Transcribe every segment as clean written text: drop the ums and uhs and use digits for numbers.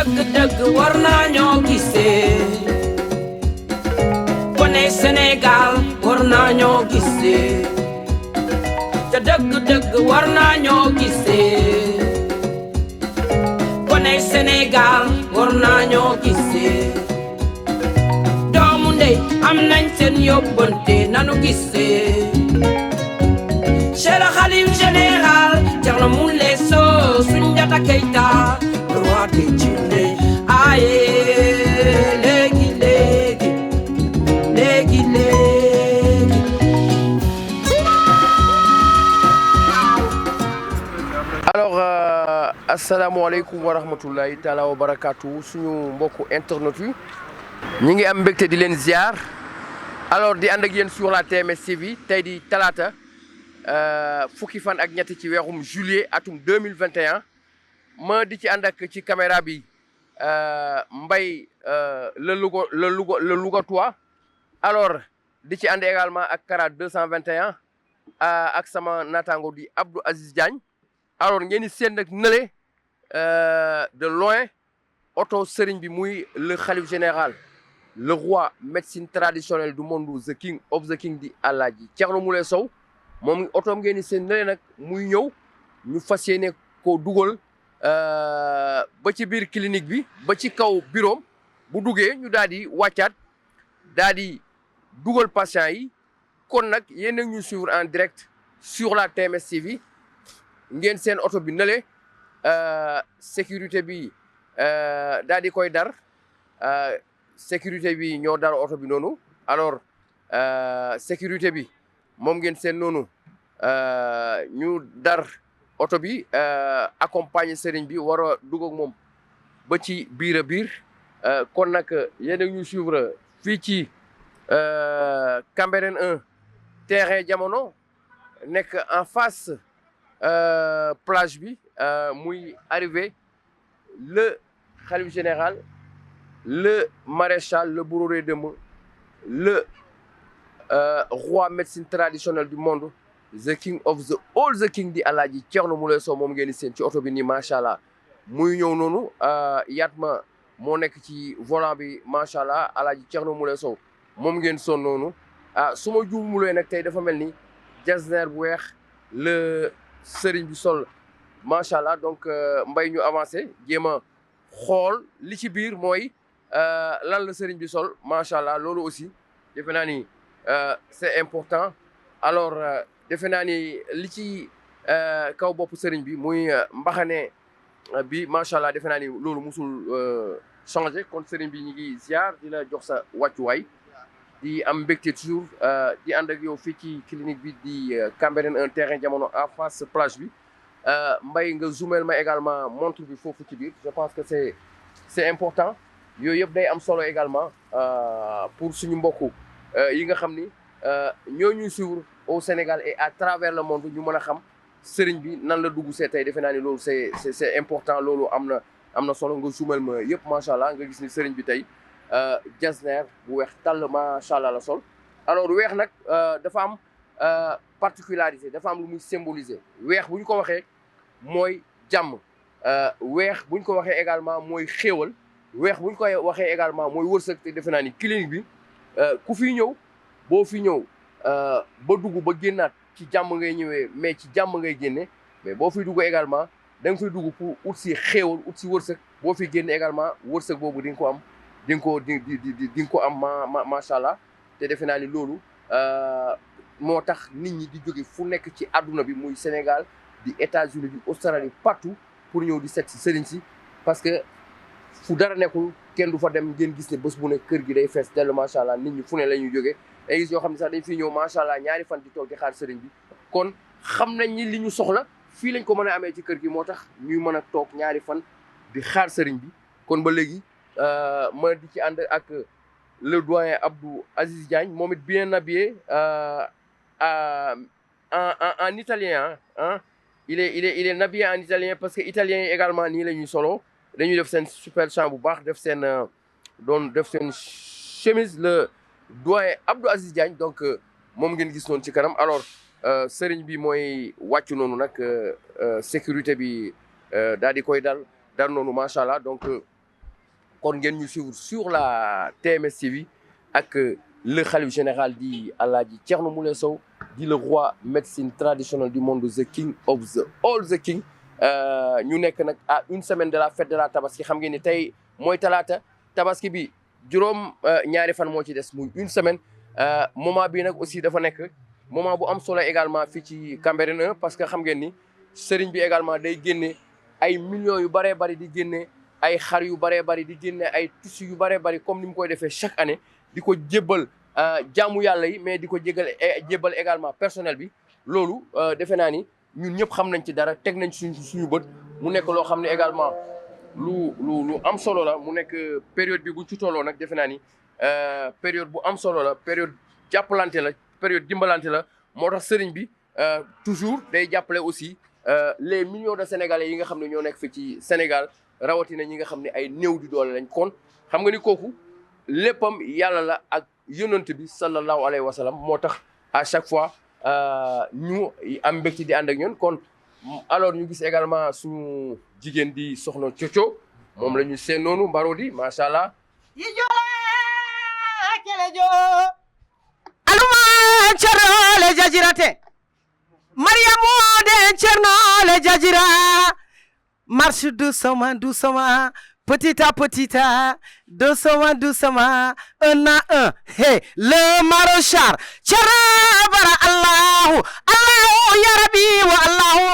dëgg-dëgg war naa ñoo gisee kone Sénégal war naa ñoo gisee te dëgg-dëgg war naa ñoo gisee kone Sénégal war naa ñoo gisee doomu ndey am nañ seen yóbbante nanu gisee Cheikh Khalif général Thierno Moule Sow Soundiata Keita roi des Djinné aye léegi léegi léegi léegi alors asalaamaaleykum wa rahmatullahi taala wa barakaatu suñu mbokku internet yi ñi ngi am mbégte di leen ziar alors di ànd ak yéen sur la TMS TV tey di talaata fukki fan ak ñett ci weerum juillet atum 2021 ma di ci ànd ak ci caméra bi Mbaye le Lougatois alors di ci ànd également ak Kara 221 ak sama naataango di Abdou Aziz Diagne alors ngeen di seen nag nële de loin oto sëriñ bi muy le khalife général le roi médecine traditionnelle du monde the king of the king di Alaaji Thierno Moule Sow moom otoom ngeen di seen nële nag muy ñëw ñu fas yéene koo dugal ba ci biir clinique bi ba ci kaw bureau bu duggee ñu daal di wàccaat daal di dugal patient yi kon nag yéen a ñu suivre en direct sur la TMS TV ngeen seen oto bi nële sécurité bi daal di koy dar sécurité bi ñoo dar oto bi noonu alors sécurité bi moom ngeen seen noonu ñu dar oto bi accompagner sëriñ bi war a dugg ak moom ba ci biir a biir kon nag yéen a ñu suivre fii ci Cambérène 1 terrain jamono nekk en face plage bi muy arrivé le khalife général le maréchal le bourreau des Deme le roi médecine traditionnelle du monde the king of the all the king di Alaaji Thierno Moule Sow moom ngeen di seen ci oto bi nii macha allah muy ñëw noonu Yatma moo nekk ci volant bi macha allah Alaaji Thierno Moule Sow moom ngeen son noonu su ma juumulee nag tey dafa mel ni jasner bu weex le sëriñ bi sol macha allah donc mbay ñu avancé jéem a xool li ci biir mooy lan la sëriñ bi sol macha allah loolu aussi defe naa ni c'est important alors defe naa ni li ci kaw bopp sëriñ bi muy mbaxane bi macha allah defe naa ni loolu musul changé kon sëriñ bi ñu ngi ziar di la jox sa wàccuwaay di am mbégte toujours di ànd ak yow fii ci clinique bi di Cambérène un terrain jamono en face plage bi mbay nga zoomel ma également montre bi foofu ci biir je pense que c'est important yooyu yëpp day am solo également pour suñu mbokku yi nga xam ni ñoo ñuy suivre au Sénégal et à travers le monde ñu mën a xam sëriñ bi nan la dugg see tey defe naa ni loolu c'est important loolu am na solo nga zoomel ma yëpp macha allah nga gis ni sëriñ bi tey jasner bu weex tàll macha allah la sol alors weex nag dafa am particularité dafa am lu muy symboliser weex bu ñu ko waxee mooy jàmm weex bu ñu ko waxee également mooy xéewal weex bu ñu koy waxee également mooy wërsëg te defe naa ni clinique bi ku fi ñëw boo fi ñëw ba dugg ba génnaat ci jàmm ngay ñëwee mais ci jàmm ngay génne mais boo fi dugg également da nga fiy dugg pour ut si xéewal ut si wërsëg boo fi génne également wërsëg boobu di nga ko am di nga ko am macha allah te defe naa ni loolu moo tax nit ñi di jóge fu nekk ci àdduna bi muy Sénégal di États-Unis di Australie partout pour ñëw di seet si sëriñ si parce que fu dara nekkul kenn du fa dem ngeen gis ne bés bu ne kër gi day fees dellu macha allah nit ñi fu ne la ñuy jógee ay gis yoo xam ne sax dañ fiy ñëw macha allah ñaari fan di toog di xaar sëriñ bi kon xam nañ ni li ñu soxla fii lañ ko mën a amee ci kër gi moo tax ñuy mën a toog ñaari fan di xaar sëriñ bi kon ba léegi ma di ci ànd ak le doyen Abdou Aziz Diagne moom it bien habillé en italien ah il est habillé en italien parce que italien yi également nii la ñuy solo dañuy def seen super champ bu baax def seen chemise le doyen Abdou Aziz Diagne donc moom ngeen gis noonu ci kanam alors sëriñ bi mooy wàccu noonu nag sécurité bi daal di koy dal noonu macha allah donc kon ngeen ñu suivre sur la TMS TV ak le khalife général di Alhaji Thierno Moule Sow di le roi médecine traditionnelle du monde, the king of the all the king. ñu nekk nag à une semaine de la fête de la tabaski xam ngeen ni tey mooy talaata tabaski bi juróom ñaari fan moo ci des muy une semaine moment bi nag aussi dafa nekk moment bu am solo également fii ci Cambérène parce que xam ngeen ni sëriñ bi également day génne ay millions yu bëree bëri di génne ay xar yu bëree bëri di génne ay tissus yu bëree bëri comme ni mu koy defee chaque année di ko jébbal jaamu yàlla yi mais di ko jébbal également personnel bi loolu defe naa ni ñun ñëpp xam nañ ci dara teg nañ suñu bët mu nekk loo xam ne également lu am solo la mu nekk période bi buñ ci tolloo nag defe naa ni période bu am solo la période jàppalante la période dimbalante la moo tax sëriñ bi toujours day jàppale aussi les millions de sénégalais yi nga xam ne ñoo nekk fi ci Sénégal rawatina ñi nga xam ne ay néew di doole lañ kon xam nga ni kooku léppam yàlla la ak yonent bi sallallahu alayhi wa sallam moo tax à chaque fois ñu am mbégte di ànd ak ñun kon alors ñu gis également suñu jigéen di soxna Coco moom la ñu seen noonu Mbarodi macha allah. yi jola kele jo aluma cerno le jajirate mariamu de cerno le jajira marche doucement petit à petit doucement un à un hey le marochar cerno bara allahu ya rabbi wa allahu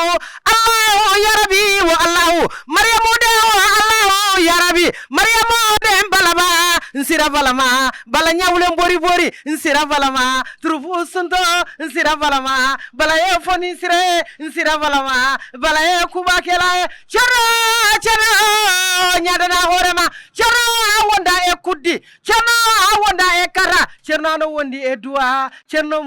ya rabbi wa allahu mariamu de wa allahu ya rabbi mariamu de balaba nsira balama bala nyawle bori nsira balama trufu sunto nsira balama bala ye foni nsira balama bala ye kubakela cerno nyadana horema cerno wonda e kuddi cerno wonda e kara cerno no wondi e duwa cerno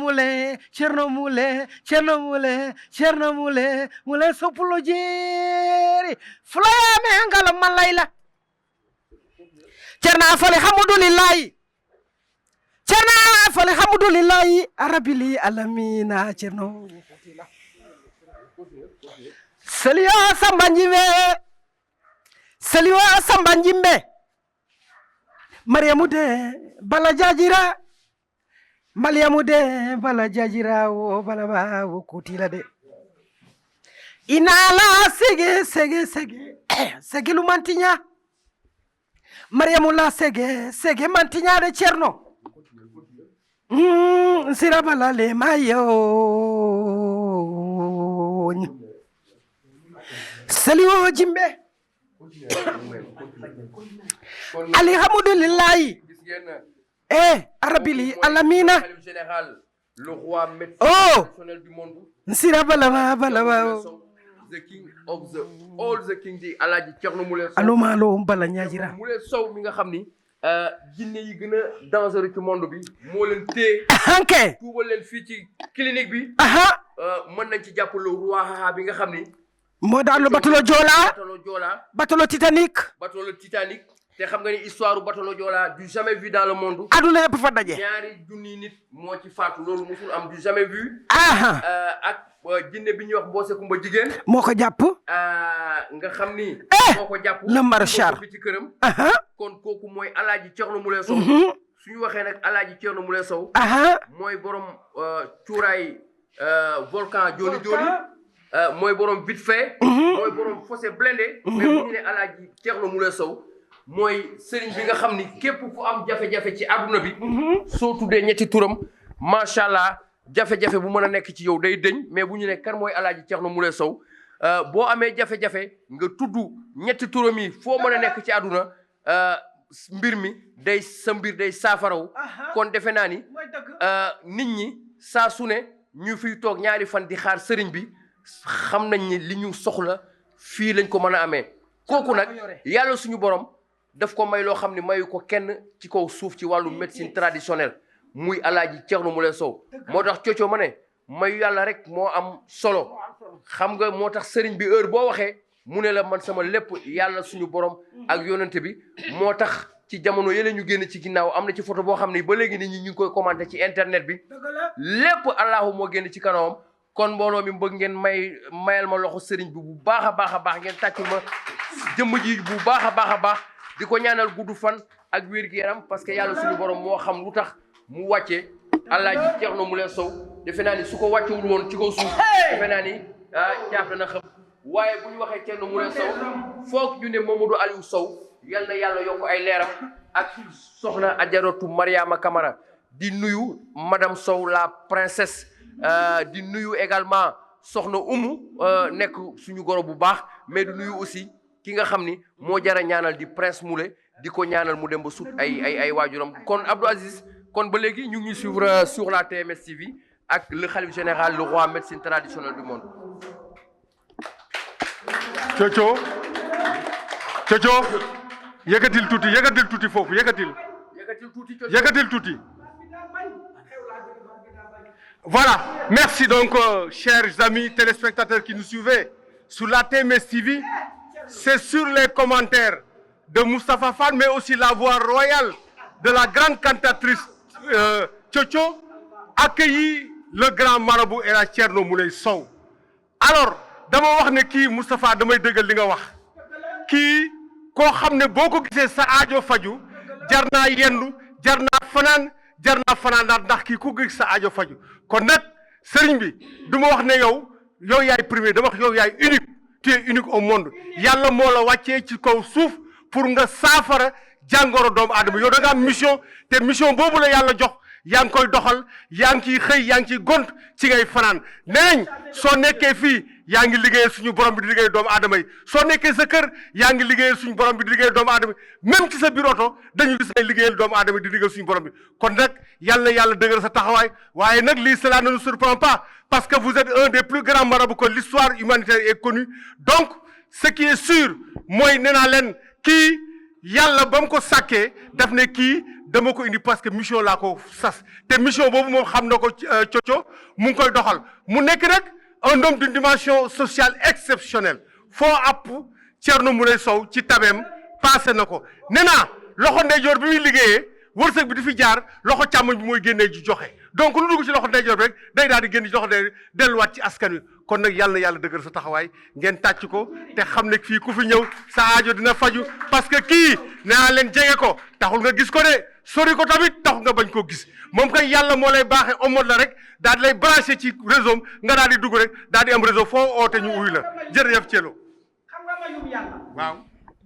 mule sopulo jeeri fulaya me ngala malayla cerno fali hamdulillahi arabili alamina cerno saliyo samba njimbe mariamu de bala jajira wo bala ba wo kutila de inala sege lu mantinya mariamu la sege mantinya de cerno sira bala le mayo saliwo jimbe alhamdulillahi arabili alamina général le roi médecin traditionnel du monde nsira balaba the king of the all the king di Alhaji Thierno Moule Sow alumalo bala ñaajira Moule Sow mi nga xam ni jinne yi gën a dangereux ci monde bi moo leen téye hanke tuubal leen fii ci clinique bi mën nañ ci jàpp le roi bi nga xam ni moo daanu batalo Joola batalo Titanic te xam nga ni histoire batalo Joola du jamais vu dans le monde aduna yëpp fa daje ñaari junni nit moo ci faatu loolu musul am du jamais vu ak jinne bi ñuy wax Mboose Kumba jigéen moo ko jàpp nga xam ni moo ko jàpp le marchar bi ci këram kon kooku mooy Alhaji Thierno Moule Sow suñu waxee nag Alhaji Thierno Moule Sow mooy borom cuuraay volcan joni mooy borom vite fait mooy borom fossé blindé mais bu ñu ne Alhaji Thierno Moule Sow mooy sëriñ bi nga xam ni képp ku am jafe-jafe ci àdduna bi soo tuddee ñetti turam macha allah jafe-jafe bu mën a nekk ci yow day dëñ mais bu ñu ne kan mooy Alhaji Thierno Moule Sow boo amee jafe-jafe nga tudd ñetti turam yi foo mën a nekk ci àdduna mbir mi sa mbir day saafaraw kon defe naa ni nit ñi saa su ne ñu fiy toog ñaari fan di xaar sëriñ bi xam nañ ni li ñu soxla fii lañ ko mën a amee kooku nag yàlla suñu borom daf ko may loo xam ne mayu ko kenn ci kaw suuf ci wàllu médecine traditionnelle muy Alhaji Thierno Moule Sow moo tax Coco ma ne mayu yàlla rek moo am solo xam nga moo tax sëriñ bi heure boo waxee mu ne la man sama lépp yàlla suñu borom ak yonente bi moo tax ci jamono yële ñu génn ci ginnaaw am na ci photo boo xam ne ba léegi nit ñi ñu ngi koy commenté ci internet bi lépp allahu moo génn ci kanamam kon mbooloo mi bëgg ngeen mayal ma loxo sëriñ bi bu baax a baax ngeen tàccul ma jëmm ji bu baax a baax di ko ñaanal gudd fan ak wér gu yaram parce que yàlla suñu borom moo xam lu tax mu wàccee Alaaji Thierno Moule Sow defe naa ni su ko wàccewul woon ci kaw suuf defe naa ni caaf dana xam waaye bu ñu waxee Thierno Moule Sow foog ñu ne Mamadou Aliou Sow yal na yàlla yokk ay leeram ak soxna Ajaratu Mariama Camara di nuyu madame Sow la princesse di nuyu également soxna Umu nekk suñu goro bu baax mais di nuyu aussi ki nga xam ni moo jara ñaanal di Prince Moule di ko ñaanal mu dem ba sut ay waajuram kon Abdou Aziz kon ba léegi ñu ngi suivre sur la TMS TV ak le khalife général le roi médecine traditionnelle du monde. Coco yëkkatil tuuti foofu yëkkatil tuuti. Voilà, merci donc chers amis téléspectateurs qui nous suivaient sur la TMS TV. C'est sur les commentaires de Moustapha Fall, mais aussi la voix royale de la grande cantatrice Coco, accueilli le grand marabout El Hadj Thierno Moule Sow. Alors dama wax ne kii Moustapha damay dëggal li nga wax kii koo xam ne boo ko gisee sa aajo faju jar naa yendu jar naa fanaan ndax kii ku gis sa aajo faju kon nag sëriñ bi du ma wax ne yow yaay premier dama wax yow yaay unique tu es unique au monde yàlla moo la wàccee ci kaw suuf pour nga saafara jàngoro doomu aadama yow da nga am mission te mission boobu la yàlla jox yaa ngi koy doxal yaa ngi ciy xëy yaa ngi ciy gont ci ngay fanaan nenañ soo nekkee fii yaa ngi liggéeyal suñu borom bi di liggéey doomu aadama yi soo nekkee sa kër yaa ngi liggéeyal suñu borom bi di liggéeyal doomu aadama yi même ci sa biir oto dañu gis ay liggéeyal doomu aadama yi di liggéeyal suñu borom bi kon nag yàlla na yàlla dëgër sa taxawaay waaye nag lii cela ne nous surprend pas parce que vous êtes un des plus grands marabouts que l'histoire humanitaire est connue donc ce qui est sûr mooy nee naa leen kii yàlla ba mu ko sàkkee daf ne kii dama ko indi parce que mission laa ko sas te mission boobu moom xam na ko Coco mu ngi koy doxal mu nekk nag un homme d'une dimension sociale exceptionnelle foo app Thierno Moule Sow ci tabeem passé na ko nee naa loxo ndeyjoor bi muy liggéeyee wërsëg bi di fi jaar loxo càmmoñ bi mooy génnee ji joxe donc lu dugg ci loxo ndeyjoor bi rek day daal di génn ci loxo ndey delluwaat ci askan wi kon nag yàlla na yàlla dëgër sa taxawaay ngeen tàcc ko te xam ne fii ku fi ñëw sa aajo dina faju parce que kii naa leen jege ko taxul nga gis ko de sori ko tamit taxul nga bañ koo gis moom kay yàlla moo lay baaxee omot la rek daal di lay branché ci réseau nga daal di dugg rek daal di am réseau foo oote ñu uy la jërëjëf Thieló. xam nga mayum yàlla. waaw.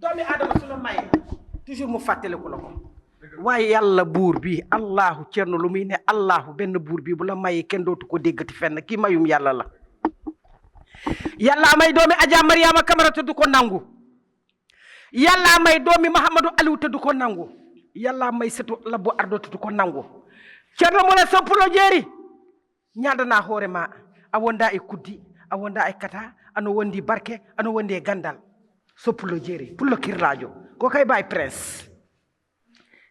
doomi aadama su la mayee toujours mu fàttaliku la ko. waaye yàlla buur bi allahu Thierno lu muy ne allahu benn buur bi bu la mayee kenn dootu ko déggati fenn kii mayum yàlla la. yàlla may doomi Adja Mariama Camara te du ko nangu. yàlla may doomi Mahamadou Aliou te du ko nangu. yàlla may setu labbo ardo te du ko nangu. Thierno Moule Sow pulo jeeri ñaadana hoore ma a wonda e kuddi a wonda e kata ano wondi barke ano wondi e gandal so pulo jeeri pulo kirlajo ko kay bay prince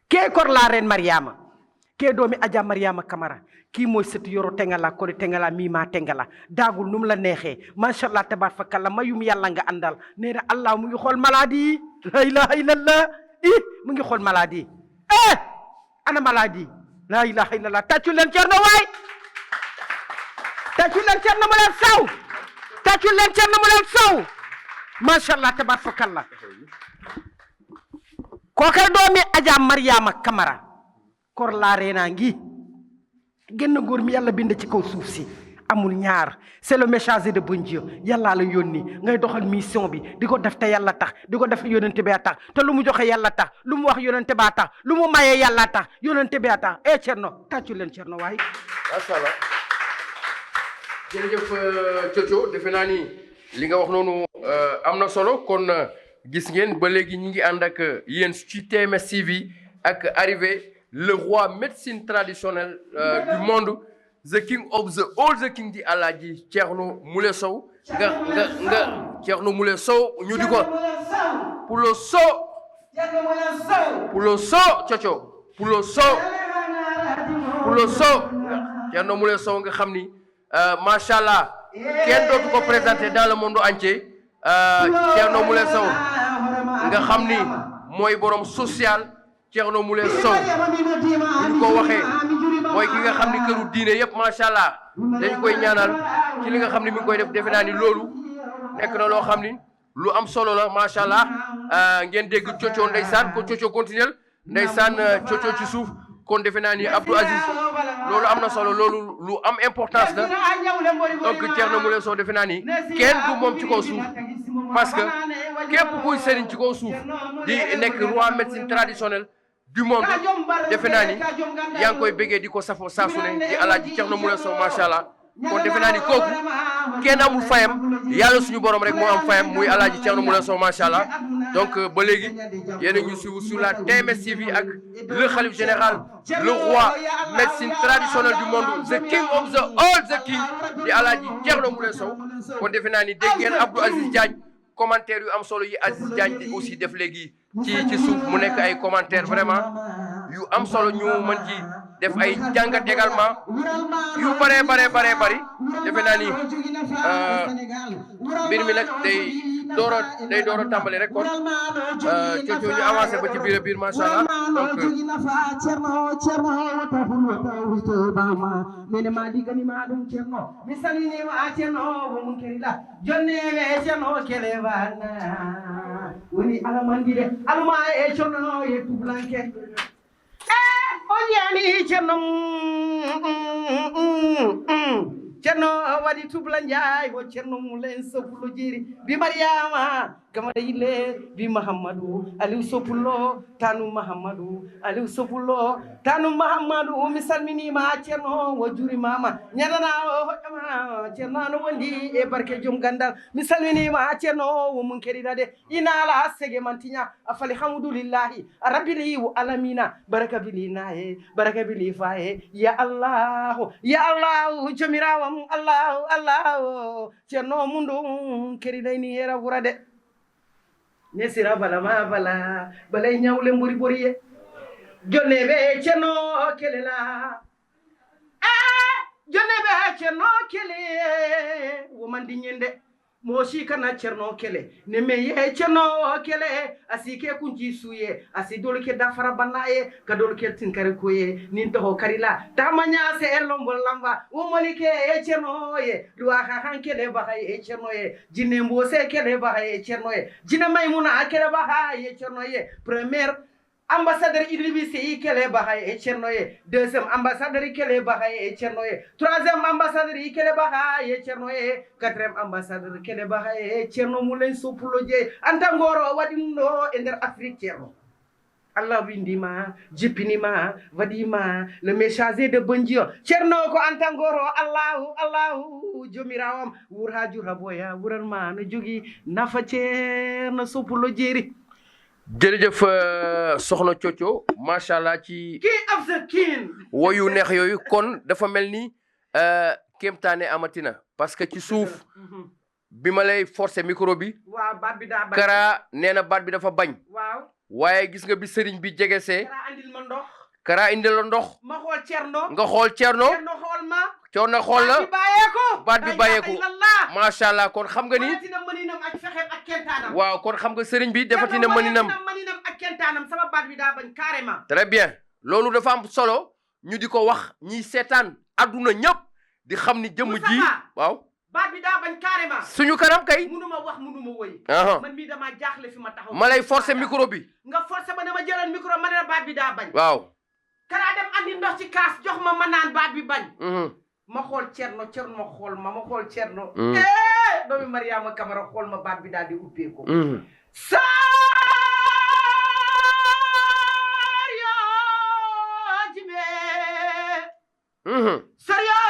ke kor la reine Mariama ke doomi Adja Mariama Camara kii mooy setu yoro tengala kori tengala mima tengala daagul num la neexee macha allah tabarakallah mayum yàlla nga àndal nee na allah mu ngi xool maladie la ilaha illallah mu ngi xool maladie ana maladie la ilaha illallah tàccu leen Thierno waay tàccu leen Thierno Moule Sow tàccu leen Thierno Moule Sow macha allah tabarakallah kooke doomi Adja Mariama Camara kor la reena ngi genn góor mi yàlla bind ci kaw suuf si amul ñaar c'est le messager de bon Dieu yàlla la yónni ngay doxal mission bi di ko def te yàlla tax di ko def yonente bee tax te lu mu joxe yàlla tax lu mu wax yonente baa tax lu mu maye yàlla tax yonente bee tax Thierno tàccu leen Thierno waaye. macha allah jërëjëf Coco defe naa ni li nga wax noonu am na solo kon gis ngeen ba léegi ñi ngi ànd ak yéen ci TMS TV ak arrivé le roi médecine traditionnelle du monde the king of the all the king di Alaaji Thierno Moule Sow nga Thierno Moule Sow ñu di ko Pulo Sow Coco Pulo Sow Thierno Moule Sow nga xam ni macha allah kenn dootu ko présenté dans le monde entier Thierno Moule Sow nga xam ni mooy borom social Thierno Moule Sow ñu ko waxee mooy ki nga xam ni këru diine yëpp macha allah dañ koy ñaanal ci li nga xam ni mi ngi koy def defe naa ni loolu nekk na loo xam ni lu am solo la macha allah ngeen dégg Coco ndeysaan ko Coco continuel ndeysaan Coco ci suuf kon defe naa ni Abdou Aziz loolu am na solo loolu lu am importance la donc Thierno Moule Sow defe naa ni kenn du moom ci kaw suuf parce que képp kuy sëriñ ci kaw suuf di nekk roi médecine traditionnelle du monde defe naa ni yaa ngi koy bëggee di ko safoo saa su ne di Alaaji Thierno Moule Sow macha allah kon defe naa ni kooku kenn amul fayam yàlla suñu borom rek moo am fayam muy Alaaji Thierno Moule Sow macha allah donc ba léegi yéen a ñu suivre sur la TMS TV ak le khalife général le roi médecine traditionnelle du monde the king of the all the king di Alaaji Thierno Moule Sow kon defe naa ni dégg ngeen Abdou Aziz Diagne commentaire yu am solo yi Aziz Diagne aussi def léegi ci suuf mu nekk ay commentaire vraiment yu am solo ñu mën ci def ay jàngat également yu bare bari defe naa ni mbir mi nag day door a tàmbali rek kon Coco ñu avancé ba ci biir macha allah donc mene ma digani ma ɗum ceerno mi salminima ceerno ko mun kerila jonneɓe ceerno kelevana woni alamandide alma e ceerno e tublanke o jeyani ceerno ceerno waɗi tubla ndiaye ko ceerno Moulin Sow Pullo jeeri bi Mariama kamara yille bi Mahamadou Aliou Sow Pullo tanu Mahamadou Aliou Sow Pullo tanu Mahamadou mi salminima ceerno wo juurimama ñanana o hoƴƴama ceerno ano wondi e barke joom gandal mi salminima ceerno wo mun keɗiɗade inala sege mantiña a fali hamdoulillahi a rabbili wo alamina baraka bili naye baraka bili faye ya allahu jomirawam allahu ceerno mundum keɗiɗayni hera wura de ne sira bala ma bala balay ñawle mbori boriye jonne ɓe ceerno kelela jonne ɓe ceerno kele womandi ñende mo si kana ceerno kele ne me ye ceerno kele asi ke kunci suye asi dol ke dafara bannaye ka dol ke tinkare koye nin toho karila tamanya se elombol lamba o molike e ceerno ye duwa han kele bahay e ceerno ye jinne mbose kele bahay e ceerno ye jinne maymuna kele bahay e ceerno ye premier ambassadeur Idrissa yi kele bahay e ceerno ye deuxième ambassadeur yi kele bahay e ceerno ye troisième ambassadeur yi kele bahay e ceerno ye quatrième ambassadeur kele bahay e ceerno Moulin Sow Pullo jeey anta ngoro waɗi ɗum ɗo e nder Afrique ceerno Allah windima jippinima waɗima le messager de bondio ceerno ko anta ngoro allahu jomirawam wur ha jura boya wuranma no jogui nafa ceerno Sow Pullo jeeri jërëjëf soxna Coco macha allah ci king of the king woyu neex yooyu kon dafa mel ni kéemtaane amatina parce que ci suuf bi ma lay forcer micro bi waaw baat bi daa bañ Kara nee na baat bi dafa bañ waaw waaye gis nga bi sëriñ bi jegesee Kara andil ma ndox Kara indil la ndox ma xool Cerno nga xool Cerno xool ma Cerno xool la baat bi bàyyeeku Allah macha allah kon xam nga ni defatina mëninam ak fexeem ak kentaanam waaw kon xam nga sëriñ bi defatina mëninam ak kentaanam sama baat bi daa bañ carrément très bien loolu dafa am solo ñu di ko wax ñiy seetaan adduna ñëpp di xam ni jëmm ji waaw baat bi daa bañ carrément suñu kanam kay munuma wax munuma woy man mii damaa jaaxle fi ma taxaw ma lay forcer micro bi nga forcer ma dama jëlal micro ma ne la baat bi daa bañ waaw Kara dem andi ndox ci kaas jox ma ma naan baat bi bañ ma xool Cerno xool ma xool Cerno doomi Mariama Kamara xool ma baat bi daal di ubbeeku saar yoo jibe sar yoo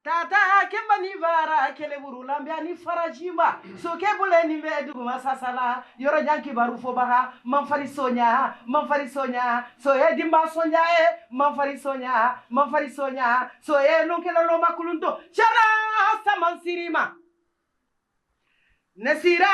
tata kembani vara kele buru lambe ani farajima so ke bule ni be duguma sasala yoro janki baru fo baha man fari sonya so e dimba sonya e man fari sonya so e non kele lo makulunto chara saman sirima nesira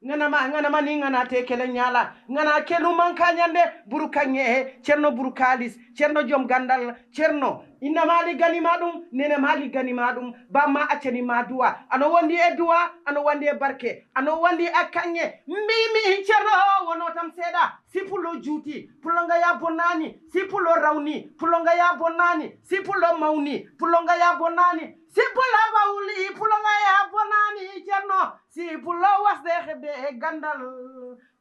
nganama ni ngana te kele nyala ngana kelu man kanyande buru kanye cerno buru kalis cerno jom gandal cerno inna mali gani madum nene mali gani madum bamma accani ma duwa ano wandi e duwa ano wandi e barke ano wandi akanye mimi cerno wono tam seda sipulo pulo juuti pulo nga ya bonani si pulo rawni pulo nga ya bonani si pulo mawni pulo nga ya bonani si pulo bawli pulo nga ya bonani cerno si pulo wasde xebe gandal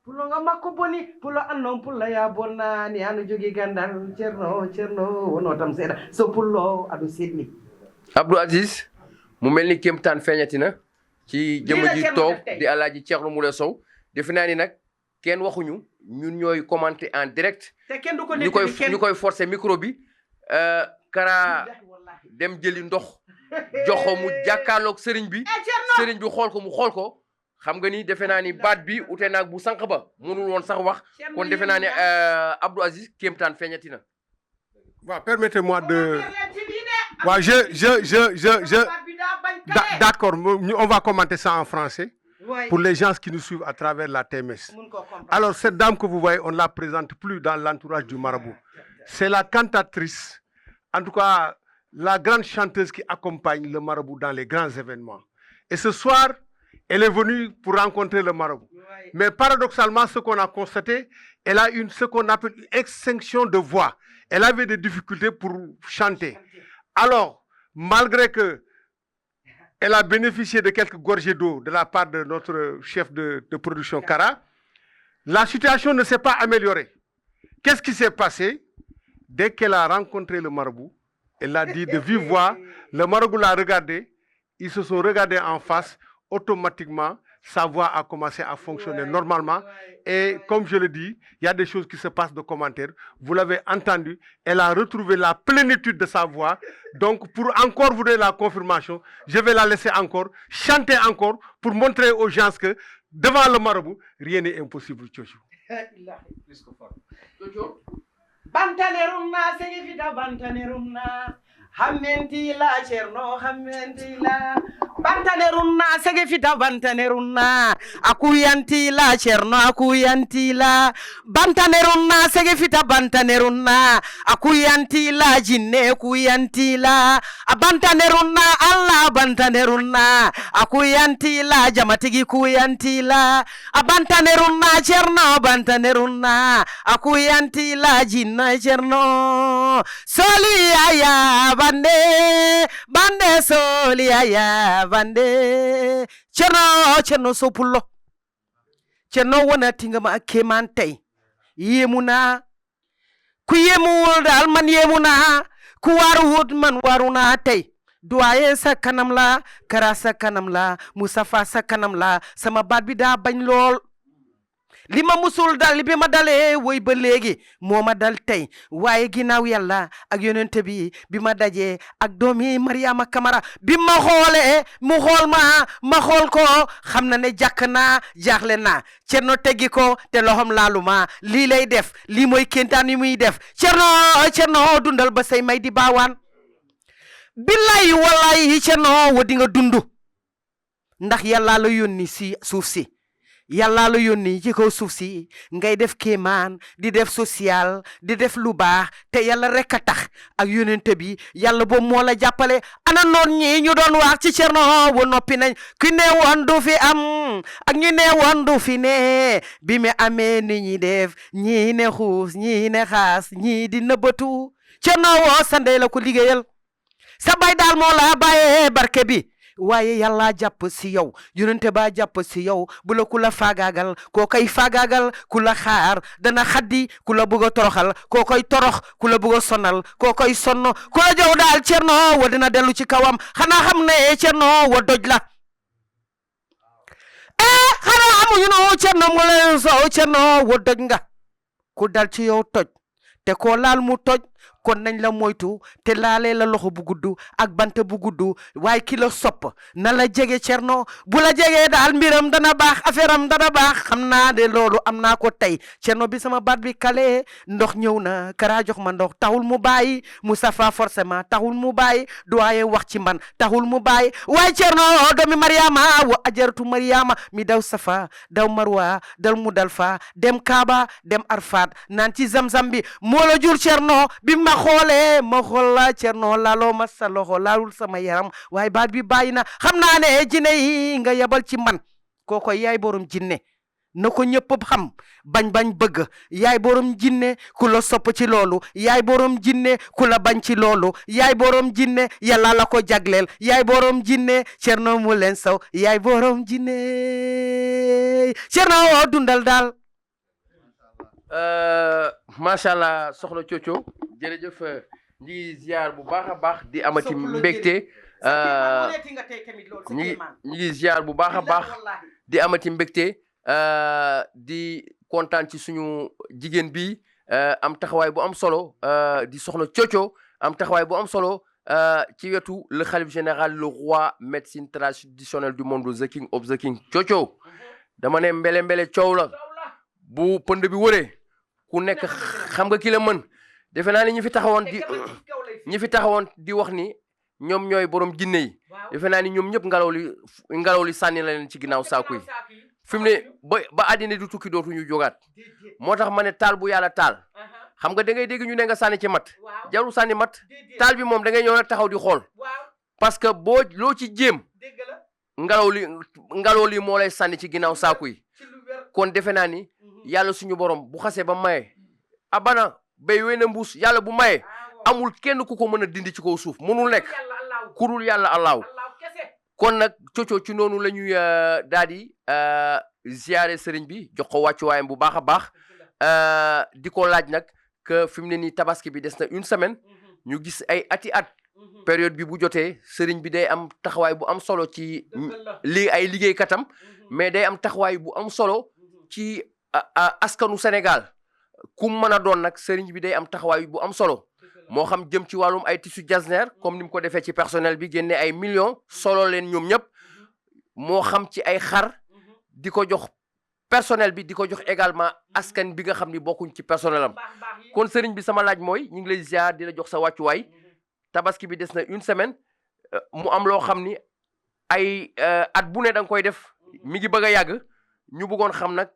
pulo nga makko boni pulo annon pulo ya bonani anu jogi gandal cerno wono tam seeda so pulo adu sedni Abdou Aziz mu mel ni kéemtaan feeñati na ci jëmm ji toog di Alaaji Thierno Moule Sow defe naa ni nag kenn waxuñu ñun ñooy commenter en direct te kenn du ko ñu koy forcer micro bi Kara dem jëli ndox jox ko mu jàkkaarloog sëriñ bi xool ko mu xool ko xam nga ni defe naa ni baat bi ute naag bu sànq ba mënul woon sax wax kon defe naa ni Abdou Aziz kéemtaan feeñati na. waaw permettez-moi de d'accord on va commenter ça en français pour les gens qui nous suivent à travers la TMS. Alors cette dame que vous voyez, on ne la présente plus dans l'entourage du marabout. C'est la cantatrice, en tout cas la grande chanteuse qui accompagne le marabout dans les grands événements. Et ce soir, elle est venue pour rencontrer le marabout. Mais paradoxalement, ce qu'on a constaté, elle a ce qu'on appelle une extinction de voix. Elle avait des difficultés pour chanter. Alors, malgré que elle a bénéficié de quelques gorgées d'eau de la part de notre chef de production Kara, la situation ne s'est pas améliorée. Qu'est-ce qui s'est passé? Dès qu'elle a rencontré le marabout, elle a dit de vive voix, le marabout l'a regardé, ils se sont regardés en face, automatiquement, sa voix a commencé à fonctionner normalement. Et comme je le dis, il y a des choses qui se passent de commentaires. Vous l'avez entendu, elle a retrouvé la plénitude de sa voix. Donc, pour encore vous donner la confirmation, je vais la laisser encore, chanter encore, pour montrer aux gens que devant le marabout, rien n'est impossible. Bantanerumna segifita bantanerumna hammentiila cerno hammentiila bantanerumna segifita bantanerumna akuyantiila cerno akuyantiila bantanerumna segifita bantanerumna akuyantiila jinne kuyantiila bantanerumna alla bantanerumna akuyantiila jamatigi kuyantiila bantanerumna cerno bantanerumna akuyantiila jinne cerno soliya bande soliya bande cerno so pullo cerno wona tingama keman tay yemuna ku yemuwul dal man yemuna ku waru wut man waruna tay doye sa kanam la Kara sa kanam la Moustapha sa kanam la sama baat bi daa bañ lool li ma musul dal bi ma dalee woy ba léegi moo ma dal tey waaye ginnaaw yàlla ak yonent bi ma dajee ak doomi Mariama Kamara bi ma xoolee mu xool ma xool ko xam na ne jàkk naa jaaxle naa cerno teggi ko te loxom laaluma lii lay def lii mooy kéntaan yi muy def cerno dundal ba say may di baawaan billahi wallahi cerno wa di nga dundu ndax yàlla la yónni si suuf si yàlla la yónni ci kaw suuf si ngay def kéemaan di def social di def lu baax te yàlla rek a tax ak yónente bi yàlla boobu moo la jàppale ana noon ñi ñu doon wax ci cerno wa noppi nañ ku ne woon du fi am ak ñu ne woon du fi ne bi mi amee ni ñi def ñii ne xuus ñii ne xaas ñii di nëbbatu cerno woo sandee la ko liggéeyal sa bay daal moo la bàyyee barke bi waaye yàlla jàpp si yow yonente ba jàpp si yow bu la ku la faagaagal koo koy faagaagal ku la xaar dana xaddi ku la bëgg a toroxal koo koy torox ku la bëgg a sonal koo koy sonn ku la jow daal cerno wa dina dellu ci kawam xanaa xam ne cerno wa doj la xanaa amuñu no cerno mu leen soow cerno wa doj nga ku dal ci yow toj te koo laal mu toj kon nañ la moytu te laalee la loxo bu gudd ak bant bu gudd waaye ki la sopp na la jege cerno bu la jegee daal mbiram dana baax affaire am dana baax xam naa de loolu am naa ko tey cerno bi sama baat bi kale ndox ñëw na Kara jox ma ndox taxul mu bàyyi Moustapha forcément taxul mu bàyyi doyen wax ci man taxul mu bàyyi waaye cerno doomi Mariama wa ajaratu Mariama mi daw Safa daw Marwa dal mu dal fa dem Kaaba dem Arfat naan ci Zamzam bi moo la jur cerno bi ma xoolee ma xool la cerno laaloo ma sa loxo laalul sama yaram waaye baat bi bàyyi na xam naa ne jinne yi nga yabal ci man kooko yaay borom jinne na ko ñëpp xam bañ bëgg yaay borom jinne ku la sopp ci loolu yaay borom jinne ku la bañ ci loolu yaay borom jinne yàlla la ko jagleel yaay borom jinne Thierno Moule Sow yaay borom jinne Thierno dundal daal. macha allah soxna Thiocho jërëjëf ñi ngi ziar bu baax a baax di amati mbégte ñi ngi ziar bu baax a baax di amati mbégte di kontaan ci suñu jigéen bi am taxawaay bu am solo di soxna Thiocho am taxawaay bu am solo ci wetu le khalife général le roi médecine traditionnelle du monde the king of the king Thiocho dama ne mbele coow la bu pënd bi wëree ku nekk xam nga ki la mën defe naa ni ñi fi taxawoon di wax ni ñoom ñooy borom jinne yi defe naa ni ñoom ñëpp ngelaw li sànni la leen ci ginnaaw saaku yi fi mu ne ba àddina du tukki dootuñu jógaat moo tax ma ne taal bu yàlla taal xam nga da ngay dégg ñu ne nga sànni ci mat jarul sànni mat taal bi moom da ngay ñëw rek taxaw di xool parce que loo ci jéem ngelaw li moo lay sànni ci ginnaaw saaku yi kon defe naa ni yàlla suñu borom bu xasee ba maye abana bay wéy na mbuus yàlla bu maye amul kenn ku ko mën a dindi ci kaw suuf mënul nekk ku dul yàlla allahu kon nag Thiocho ci noonu la ñuy daal di ziare sëriñ bi jox ko wàccuwaayam bu baax a baax di ko laaj nag que fi mu ne nii tabaski bi des na une semaine ñu gis ay ati at période bi bu jotee sëriñ bi day am taxawaay bu am solo ci ay liggéeykatam mais day am taxawaay bu am solo ci askanu Sénégal ku mën a doon nag sëriñ bi day am taxawaay bu am solo moo xam jëm ci wàllum ay tissu jasner comme ni mu ko defee ci personnel bi génne ay millions solo leen ñoom ñëpp moo xam ci ay xar di ko jox personnel bi di ko jox également askan bi nga xam ni bokkuñ ci personnel am kon sëriñ bi sama laaj mooy ñu ngi lay ziar di la jox sa wàccuwaay tabaski bi des na une semaine mu am loo xam ni ay at bu ne da nga koy def mi ngi bëgg a yàgg ñu bëggoon xam nag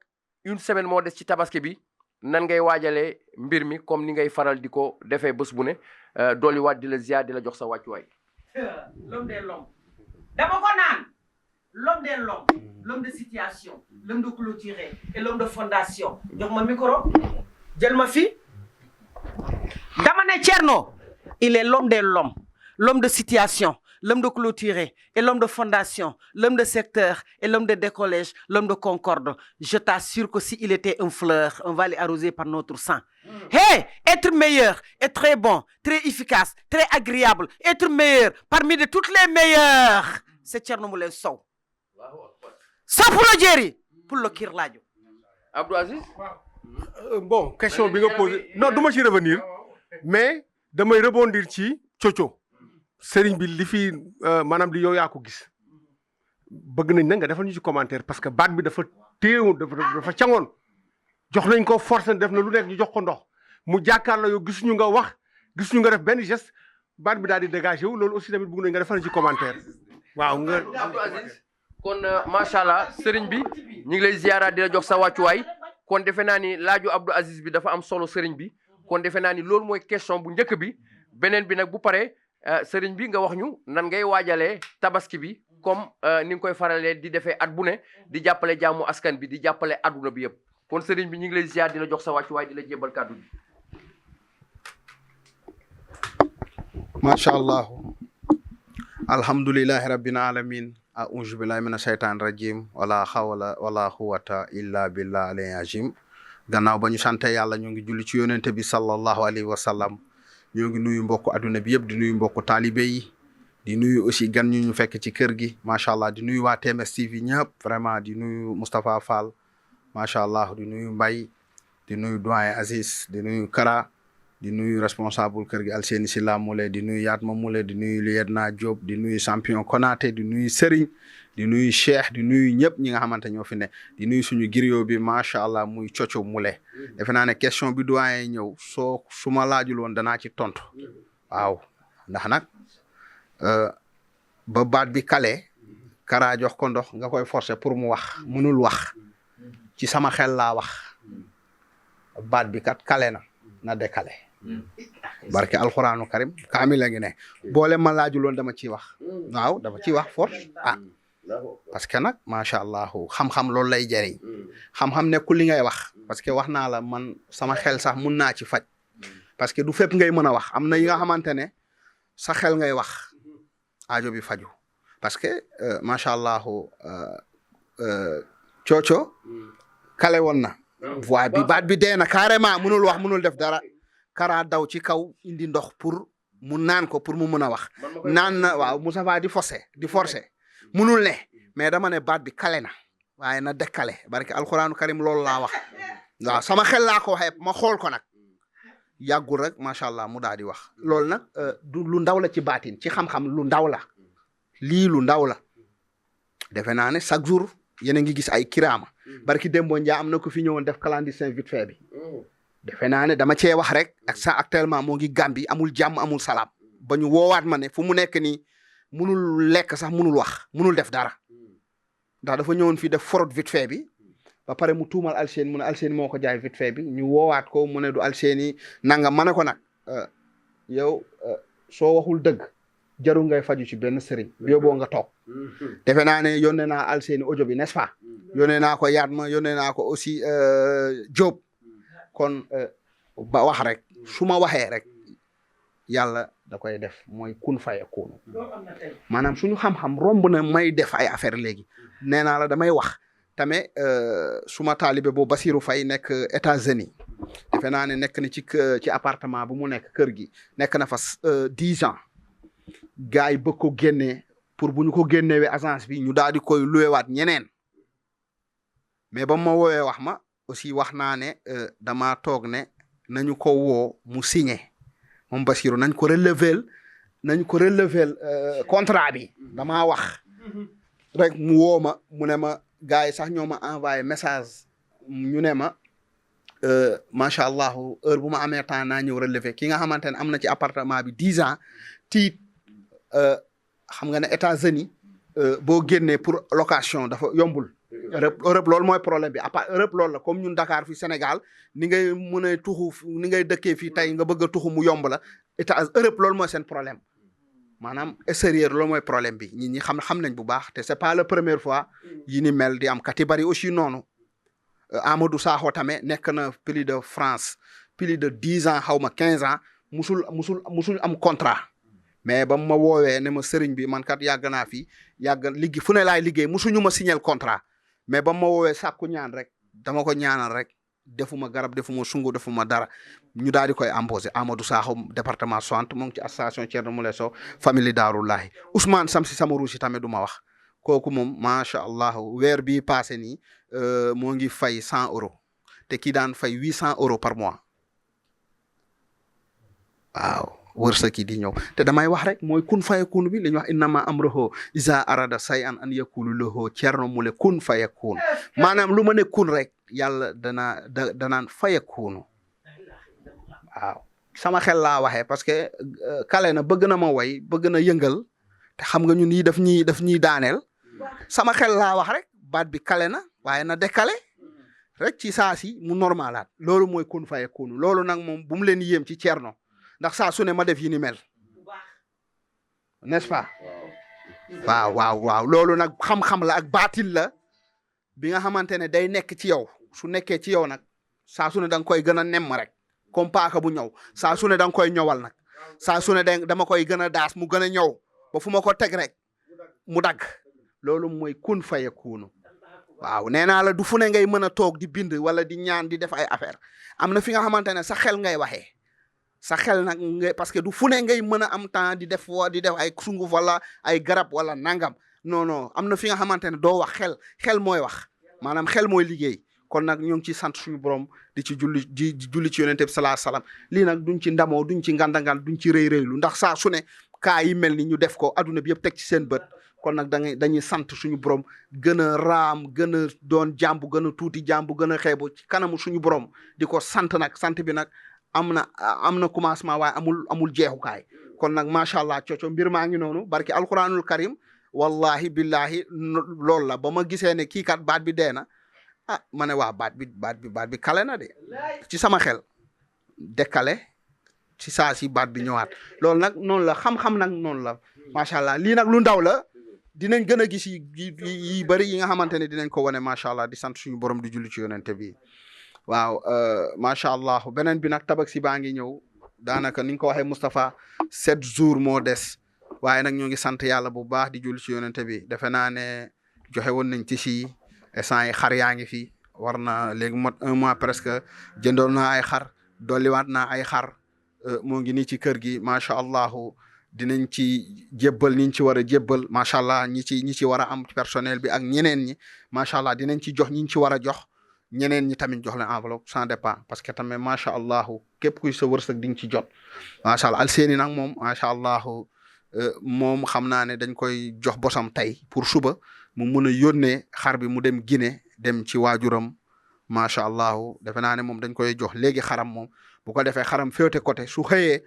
une semaine moo des ci tabaski bi nan ngay waajalee mbir mi comme ni ngay faral di ko defee bés bu ne dolli waat di la ziar di la jox sa wàccuwaay. L'homme des l'homme dama ko naan l'homme des l'homme l'homme de situation l'homme de clôturer et l'homme de fondation jox ma micro jël ma fi dama ne Thierno il est l'homme des l'homme de situation l'homme de clôturer et l'homme de fondation, l'homme de secteur et l'homme de décollage, l'homme de concorde. Je t'assure que s'il était une fleur, on va l'arroser par notre sang. Hey, être meilleur est très bon, très efficace, très agréable. Être meilleur parmi de toutes les meilleures, c'est Thierno Moule Sow. Ça pour le Jerry, pour le Kirladio. Abdou Aziz. Bon, question bi nga posé. Non, duma ci revenir, mais damay rebondir ci Thiocho. Sëriñ bi li fi maanaam di yow yaa ko gis bëgg nañ na nga defal ñu ci commentaire parce que baat bi dafa téewoon dafa cangoon jox nañ ko force def na lu nekk ñu jox ko ndox mu jàkkaarloo yow gisuñu nga wax gisuñu nga def benn geste baat bi daal di dégagé wu loolu aussi tamit bëgg nañ nga defal ñu ci commentaire waaw nga. Abdou Aziz kon macha allah sëriñ bi ñu ngi lay ziaraat di la jox sa wàccuwaay kon defe naa ni laaju Abdou Aziz bi dafa am solo sëriñ bi kon defe naa ni loolu mooy question bu njëkk bi beneen bi nag bu paree. sëriñ bi nga wax ñu nan ngay waajalee tabaski bi comme ni nga koy faralee di defee at bu ne di jàppale jaamu askan bi di jàppale adduna bi yëpp kon sëriñ bi ñu ngi lay ziar di la jox sa wàccuwaay di la jébal kàddu bi. macha allah alhamdulillahi rabbil alamin a'udhu billahi minash shaitanir rajim wala hawla wala quwwata illa billahi al azim gannaaw ba ñu sante yàlla ñu ngi julli ci yonente bi sallallahu alayhi wa sallam ñoo ngi nuyu mbokku adduna bi yëpp di nuyu mbokku taalibe yi di nuyu aussi gan ñu fekk ci kër gi macha allah di nuyu waa TMS TV ñëpp vraiment di nuyu Moustapha Fall macha allah di nuyu Mbaye di nuyu doyen Aziz di nuyu Kara di nuyu responsable kër gi Alseni Silla Moulé di nuyu Yatma Moulé di nuyu Liedna Diop di nuyu champion Konaté di nuyu Serigne di nuyu Cheikh di nuyu ñëpp ñi nga xamante ñoo fi ne di nuyu suñu griot bi macha allah muy Thiocho Moulé defe naa ne question bi doyen ñëw su ma laajul woon danaa ci tontu waaw ndax nag ba baat bi kale Kara jox ko ndox nga koy forcer pour mu wax mënul wax ci sama xel laa wax baat bi kat kale na décalé barke alxuraanu karim kaamil la ngi ne boole ma laajul woon dama ciy wax waaw dama ciy wax force parce que nag macha allah xam-xam loolu lay jëriñ xam-xam nekkul li ngay wax parce que wax naa la man sama xel sax mun naa ci faj parce que du fépp ngay mën a wax am na yi nga xamante ne sa xel ngay wax aajo bi faju parce que macha allah cooco kale woon na voix bi baat bi dee na carrément munul wax munul def dara Kara daw ci kaw indi ndox pour mu naan ko pour mu mën a wax naan na waaw Moustapha di forcer munul ne mais dama ne baat bi kale na waaye na dekkale barke alxuraanu karim loolu laa wax waaw sama xel laa ko waxee ma xool ko nag yàggul rek macha allah mu daal di wax loolu nag du lu ndaw la ci baatin ci xam-xam lu ndaw la lii lu ndaw la defe naa ne chaque jour yéen a ngi gis ay kiraama barki Dembo Ndiaye am na ko fi ñëwoon def clandestin vite fait bi defe naa ne dama cee wax rek ak ça actuellement moo ngi Gambie amul jàmm amul salaam ba ñu woowaat ma ne fu mu nekk nii munul lekk sax munul wax munul def dara ndax dafa ñëwoon fii def forot vite fait bi ba pare mu tuumal Alseyni mu ne Alseyni moo ko jaay vite fait bi ñu woowaat ko mu ne du Alseyni nanga ma ne ko nag yow soo waxul dëgg jarul ngay faju ci benn sëriñ yóbboo nga toog defe naa ne yónnee naa Alseyni audio bi n'est-ce pas yónnee naa ko Yatma yónnee naa ko aussi Diop kon ba wax rek su ma waxee rek yàlla da koy def mooy kun fayakun maanaam suñu xam-xam romb na may def ay affaire léegi nee naa la damay wax tamit suma taalibe boobu Basirou Faye nekk États-Unis defe naa ne nekk na ci appartement bu mu nekk kër gi nekk na fa 10 ans gars yi bëgg ko génnee pour bu ñu ko génnewee agence bi ñu daal di koy luwewaat ñeneen mais ba ma woowee wax ma aussi wax naa ne dama toog ne nañu ko woo mu signé moom Basirou nañ ko relever contrat bi damaa wax rek mu woo ma mu ne ma gars yi sax ñoo ma envoyé message ñu ne ma macha allah heure bu ma amee temps naa ñëw relever ki nga xamante ne am na ci appartement bi 10 ans tiit xam nga ne États-Unis boo génnee pour location dafa yombul. Europe loolu mooy problème bi à part Europe loolu la comme ñun Dakar fi Sénégal ni ngay mën a tuxu ni ngay dëkkee fii tey nga bëgg a tuxu mu yomb la Europe loolu mooy seen problème maanaam extérieur loolu mooy problème bi ñi xam nañ bu baax te c'est pas la première fois yi ni mel di am kati bari aussi noonu Amadou Sakho tamit nekk na plus de France plus de 10 ans xaw ma 15 ans musul am contrat mais ba ma woowee ne ma sëriñ bi man kat yàgg naa fi liggéey fu ne laay liggéey musuñu ma signer contrat mais ba ma woowee sàkku ñaan rek dama ko ñaanal rek defuma garab defuma sungu defuma dara ñu daal di koy embauché Amadou Sakho département 60 mu ngi ci association Thierno Moule Sow famille Daarullahi Ousmane Samsi Samarousi tamit du ma wax kooku moom macha allah weer bii passé nii moo ngi fay 100 euros te kii daan fay 800 euros par mois waaw wërsëg yi di ñëw te damay wax rek mooy kun fayakun bi li ñuy wax innama amruhu iza arada shay'an an yakulu lahu Thierno Moule kun fayakun maanaam lu ma ne kun rek yàlla danaan fayakunu waaw sama xel laa waxee parce que kale na bëgg na ma way bëgg na yëngal te xam nga ñun yi daf ñuy daaneel sama xel laa wax rek baat bi kale na waaye na dekale rek ci saa si mu normalaat loolu mooy kun fayakunu loolu nag moom bu mu leen yéem ci Thierno ndax saa su ne ma def yi ni mel n'est-ce pas waaw loolu nag xam-xam la ak baatil la bi nga xamante ne day nekk ci yow su nekkee ci yow nag saa su ne da nga koy gën a nemm rek comme paaka bu ñëw saa su ne da nga koy ñëwal nag saa su ne dama koy gën a daas mu gën a ñëw ba fu ma ko teg rek mu dagg loolu mooy kun fayakunu waaw nee naa la du fu ne ngay mën a toog di bind wala di ñaan di def ay affaire am na fi nga xamante ne sa xel ngay waxee sa xel nag parce que du fu ne ngay mën a am temps di def ay sunguf wala ay garab wala nangam non am na fi nga xamante ne doo wax xel mooy wax maanaam xel mooy liggéey kon nag ñu ngi ci sant suñu borom di ci julli ci yonent bi sallallahu alayhi wasallam lii nag duñ ci ndamoo duñ ci ngandangan duñ ci rëy-rëylu ndax saa su ne kaa yi mel ni ñu def ko adduna bi yëpp teg ci seen bët kon nag dañuy sant suñu borom gën a raam gën a doon jàmbu gën a tuuti jàmbu gën a xeebu ci kanamu suñu borom di ko sant nag sant bi nag am na commencement waaye amul jeexukaay kon nag macha allah coco mbir maa ngi noonu barki alquranul karim wallahi billahi loolu la ba ma gisee ne kii kat baat bi dee na ma ne waa baat bi kale na de ci sama xel dekale ci saa si baat bi ñëwaat loolu nag noonu la xam-xam nag noonu la macha allah lii nag lu ndaw la dinañ gën a gis yi bëri yi nga xamante ne dinañ ko wane macha allah di sant suñu borom di julli ci yonente bi waaw macha allah beneen bi nag tabaski baa ngi ñëw daanaka ni nga ko waxee Moustapha 7 jours moo des waaye nag ñoo ngi sant yàlla bu baax di julli ci yonente bi defe naa ne joxe woon nañ ci si essence yi xar yaa ngi fi war na léegi mot 1 mois presque jëndoon naa ay xar dolliwaat naa ay xar moo ngi nii ci kër gi macha allah dinañ ci jébbal niñ ci war a jébbal macha allah ñi ci war a am personnel bi ak ñeneen ñi macha allah dinañ ci jox ñi ci war a jox ñeneen ñi tamit jox leen enveloppe sans dépend parce que tamit macha allah képp kuy sa wërsëg di nga ci jot macha allah Alseyni nag moom macha allah moom xam naa ne dañ koy jox bosam tey pour suba mu mun a yónnee xar bi mu dem Guinée dem ci waajuram macha allah defe naa ne moom dañ koy jox léegi xaram moom bu ko defee xaram féete côté su xëyee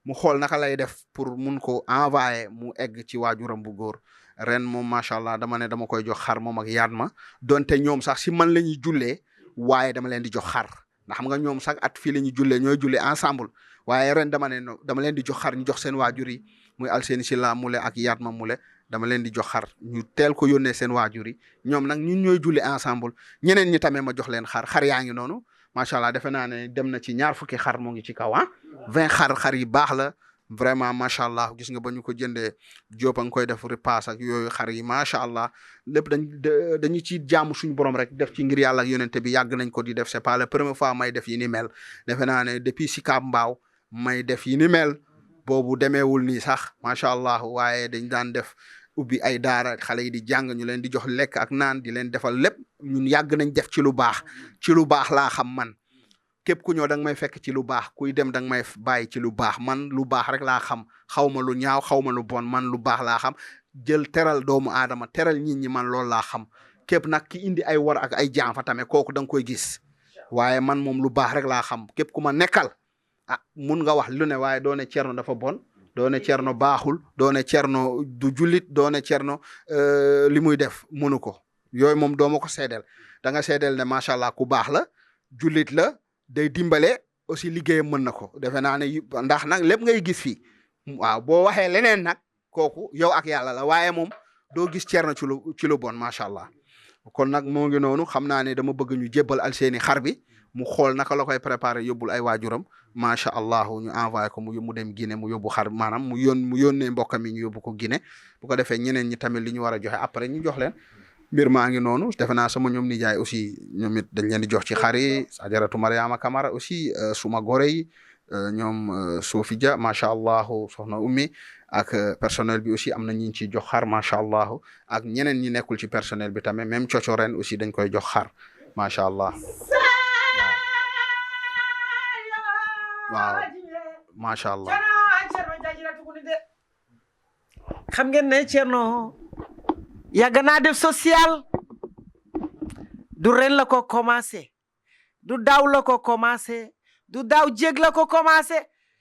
mu xool naka lay def pour mun ko envoyer mu egg ci waajuram bu góor ren moom macha allah dama ne dama koy jox xar moom ak yaat ma donte ñoom sax si man la ñuy jullee waaye dama leen di jox xar ndax xam nga ñoom sax at fii la ñuy jullee ñooy jullee ensemble waaye ren dama ne dama leen di jox xar ñu jox seen waajur yi muy Alseyni Silla mule ak yaat ma mule dama leen di jox xar ñu teel ko yónnee seen waajur yi ñoom nag ñun ñooy julli ensemble ñeneen ñi tamit ma jox leen xar yaa ngi noonu macha allah defe naa ne dem na ci 20 xar moo ngi ci kaw 20 xar yi baax la vraiment macha allah gis nga ba ñu ko jëndee Diop a ngi koy def repas ak yooyu xar yi macha allah lépp dañu ci jaamu suñu borom rek def ci ngir yàlla ak yonente bi yàgg nañ ko di def c'est pas la première fois may def yi ni mel defe naa ne depuis Sicap Mbao may def yi ni mel boobu demeewul nii sax macha allah waaye dañ daan def ubbi ay daara xale yi di jàng ñu leen di jox lekk ak naan di leen defal lépp ñun yàgg nañ def ci lu baax laa xam man képp ku ñëw da nga may fekk ci lu baax kuy dem da nga may bàyyi ci lu baax man lu baax rek laa xam xaw ma lu ñaaw xaw ma lu bon man lu baax laa xam jël teral doomu aadama teral nit ñi man loolu laa xam képp nag ki indi ay war ak ay jànfa tamit kooku da nga koy gis waaye man moom lu baax rek laa xam képp ku ma nekkal mun nga wax lu ne waaye doo ne Cerno dafa bon doo ne Cerno baaxul doo ne Cerno du jullit doo ne Cerno li muy def munu ko yooyu moom doo ma ko seedeel da nga seedeel ne macha allah ku baax la jullit la day dimbale aussi liggéeyam mën na ko defe naa ne ndax nag lépp ngay gis fii waaw boo waxee leneen nag kooku yow ak yàlla la waaye moom doo gis Cerno ci lu bon macha allah kon nag moo ngi noonu xam naa ne dama bëgg ñu jébbal Alseyni xar bi mu xool naka la koy préparer yóbbul ay waajuram macha allah ñu envoyé ko mu dem Guinée mu yóbbu xar maanaam mu yónnee mbokkam yi ñu yóbbu ko Guinée bu ko defee ñeneen ñi tamit li ñu war a joxe après ñu jox leen mbir maa ngi noonu defe naa sama ñoom nijaay aussi ñoom it dañ leen di jox ci xar yi Ajaratu Mariama Kamara aussi suma gore yi ñoom Sofi Dia macha allah soxna Ummi ak personnel bi aussi am na ñu ciy jox xar macha allah ak ñeneen ñi nekkul ci personnel bi tamit même coco ren aussi dañ koy jox xar macha allah waaw macha allah. xam ngeen ne Cerno yàgg naa def social du ren la ko commencé du daaw la ko commencé du daaw jéeg la ko commencé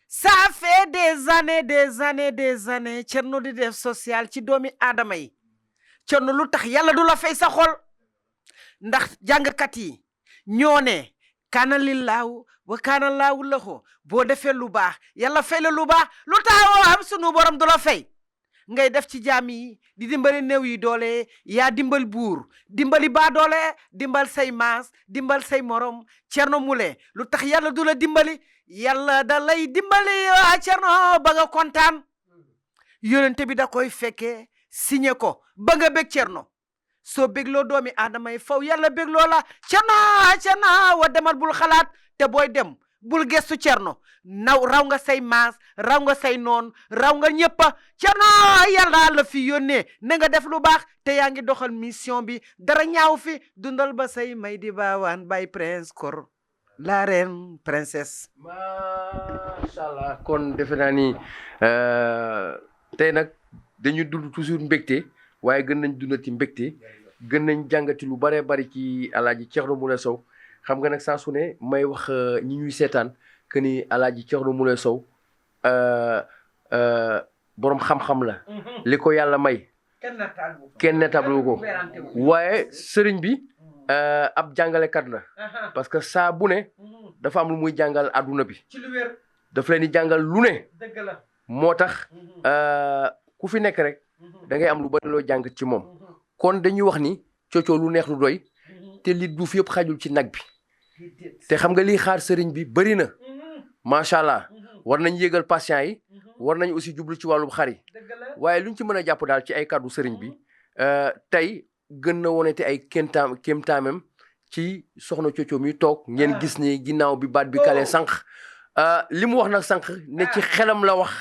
ça fait des années Cerno di def social ci doomi aadama yi Cerno lu tax yàlla du la fay sa xol ndax jàngkat yi ñoo ne kaana lillaahu wa kaana laahu lahu boo defee lu baax yàlla fay la lu baax lu tax am sunu borom du la fay ngay def ci jaam yi di dimbali néew yi doole yaa dimbal buur dimbali baa doole dimbal say maas dimbal say morom Cerno Moule lu tax yàlla du la dimbali yàlla da lay dimbali waa Cerno ba nga kontaan yonente bi da koy fekkee signé ko ba nga bég Cerno soo bégloo doomi aadama yi faw yàlla bégloo la Cerno wa demal bul xalaat te booy dem bul gestu Cerno raw nga say maas raw nga say noon raw nga ñëppa Cerno yàlla la fi yónnee na nga def lu baax te yaa ngi doxal mission bi dara ñaaw fi dundal ba say may di baawaan bay prince kor la reine princesse macha allah kon defe naa ni tey nag dañuy dund toujours mbégte waaye gën nañ dundati mbégte gën nañ jàngati lu bare bari ci Alaaji Cerno Moule Sow xam nga nag saa su ne may wax ñi ñuy seetaan que ni Alaaji Cerno Moule Sow borom xam-xam la li ko yàlla may kenn netablu ko waaye sëriñ bi ab jàngalekat la parce que saa bu ne dafa am lu muy jàngal àdduna bi daf leen di jàngal lu ne moo tax ku fi nekk rek da ngay am lu bari loo jàng ci moom kon dañuy wax ni Coco lu neex lu doy te li duuf yëpp xajul ci nag bi te xam nga liy xaar sëriñ bi bëri na macha allah war nañ yégal patient yi war nañ aussi jublu ci wàllum xar yi waaye luñ ci mën a jàpp daal ci ay kàddu sëriñ bi tey gën na wonete ay kéemtaamam ci soxna Coco mi toog ngeen gis ni ginnaaw bi baat bi kale sànq li mu wax nag sànq ne ci xelam la wax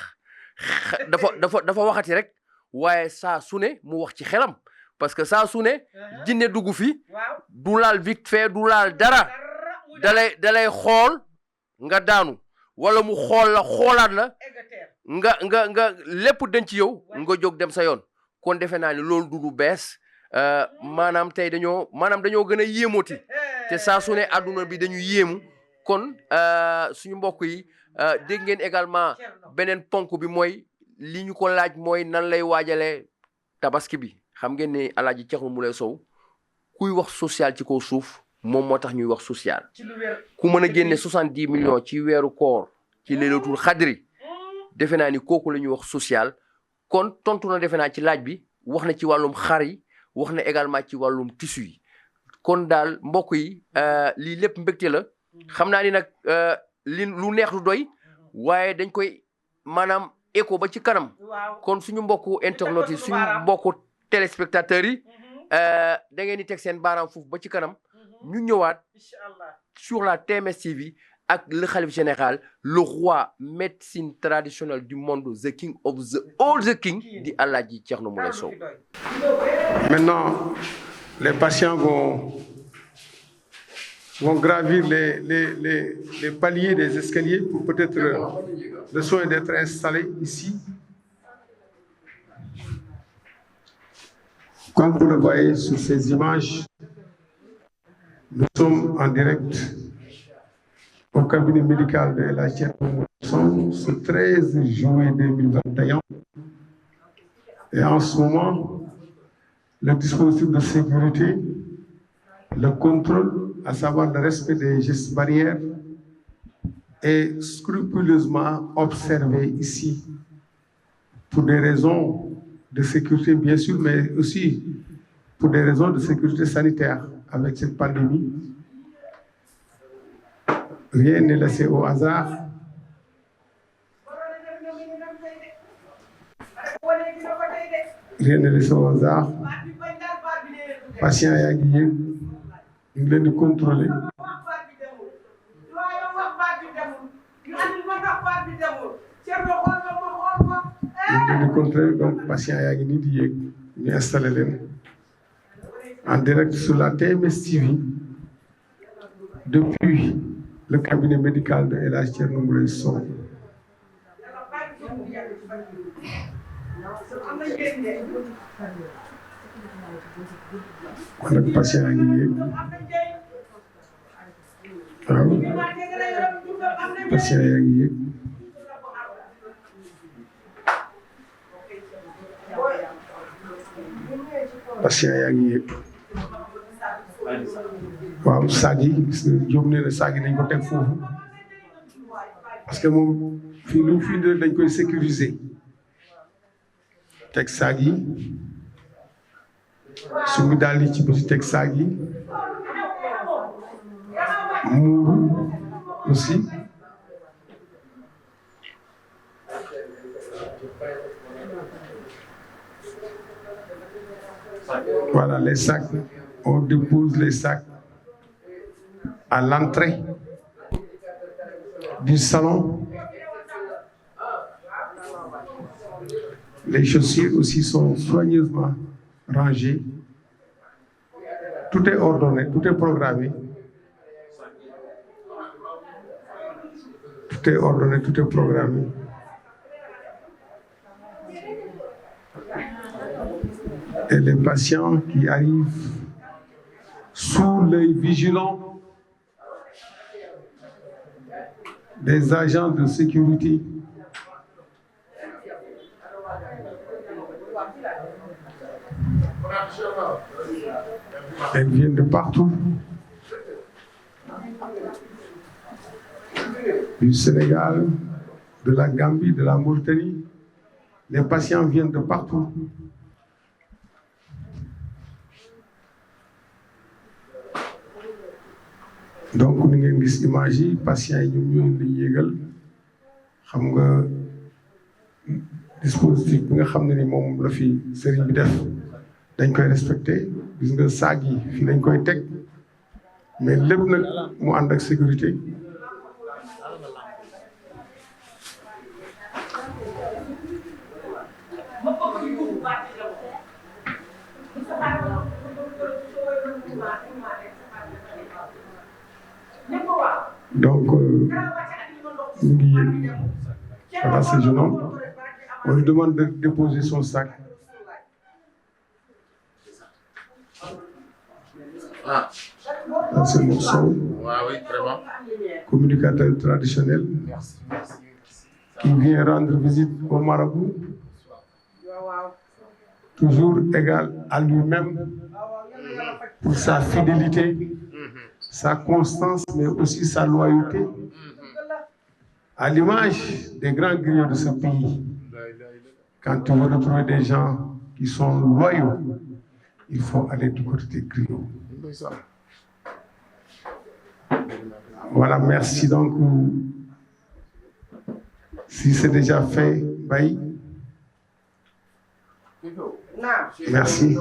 dafa waxati rek waaye saa su ne mu wax ci xelam parce que saa su ne jinne dugg fi du laal vite fait du laal dara dalay xool nga daanu wala mu xool la xoolaat la nga lépp dañ ci yow nga jóg dem sa yoon kon defe naa ni loolu du lu bees maanaam tey dañoo gën a yéemooti te saa su ne àdduna bi dañu yéemu kon suñu mbokk yi dégg ngeen également beneen ponk bi mooy li ñu ko laaj mooy nan lay waajalee tabaski bi xam ngeen ne Alaaji Thierno Moule Sow kuy wax social ci kaw suuf moom moo tax ñuy wax social ku mën a génne 70 millions ci weeru koor ci Laylatul Xadri defe naa ni kooku la ñuy wax social kon tontu na defe naa ci laaj bi wax na ci wàllum xar yi wax na également ci wàllum tissu yi kon daal mbokk yi lii lépp mbégte la xam naa ni nag lu neex lu doy waaye dañ koy maanaam écho ba ci kanam kon suñu mbokku internautes yi suñu mbokku téléspectateurs yi da ngeen di teg seen baaraam foofu ba ci kanam ñu ñëwaat sur la TMS TV ak le khalife général le roi médecine traditionnelle du monde the king of the all the king di Alaaji Thierno Moule Sow. Maintenant, les patients vont gravir les paliers des escaliers pour peut-être le soin d'être installés ici. Comme vous le voyez sur ces images, nous sommes en direct au cabinet médical de Alaaji Thierno Moule Sow ce 13 juin 2021. Et en ce moment, le dispositif de sécurité, le contrôle, à savoir le respect des gestes barrières, est scrupuleusement observé ici pour des raisons de sécurité, bien sûr, mais aussi pour des raisons de sécurité sanitaire avec cette pandémie. Rien n'est laissé au hasard. Rien n'est laissé au hasard. Patient yaa ngi yéeg ñu ngi leen di contrôler. ñu ngi leen di contrôler donc patient yaa ngi nii di yéeg ñu installé leen en direct sur la TMS TV depuis le cabinet médical de Alaaji Thierno Moule Sow. kon nag patient yaa ngi yéeg waaw patient yaa ngi yéeg patient yaa ngi yéeg waaw saag yi gis nga Diop nee na saag yi nañ ko teg foofu parce que moom fii lu ñu fi indi dañ koy sécuriser teg saag yi su mu daal di ci biti teg saag yi muuru aussi voilà les sacs on dépose les sacs à l'entrée du salon. Les chaussures aussi sont soigneusement rangées. Tout est ordonné, tout est programmé. Tout est ordonné, tout est programmé. Et les patients qui arrivent sous l'œil vigilant des agents de sécurité. Elles viennent de partout. Du Sénégal, de la Gambie, de la Mauritanie, Les patients viennent de partout. Donc ni ngeen gis image yi patients yi ñoom ñoo leen di yéegal xam nga dispositif bi nga xam ne ni moom la fi sëriñ bi def dañ koy respecté gis nga saag yi fii lañ koy teg mais lépp nag mu ànd ak sécurité. Donc, ñu ngi yéeg voilà ce jeune homme on lui demande de déposer son sac. Ah. Là, c'est mon son. Oui, vraiment. Communicateur traditionnel. Merci. Qui vient rendre visite au marabout. Toujours égal à lui-même pour sa fidélité, sa constance, mais aussi sa loyauté. À l'image des grands griots de ce pays, quand tu veux retrouver des gens qui sont loyaux, il faut aller du côté des griots. Voilà, merci donc. Si c'est déjà fait, Baye. Merci.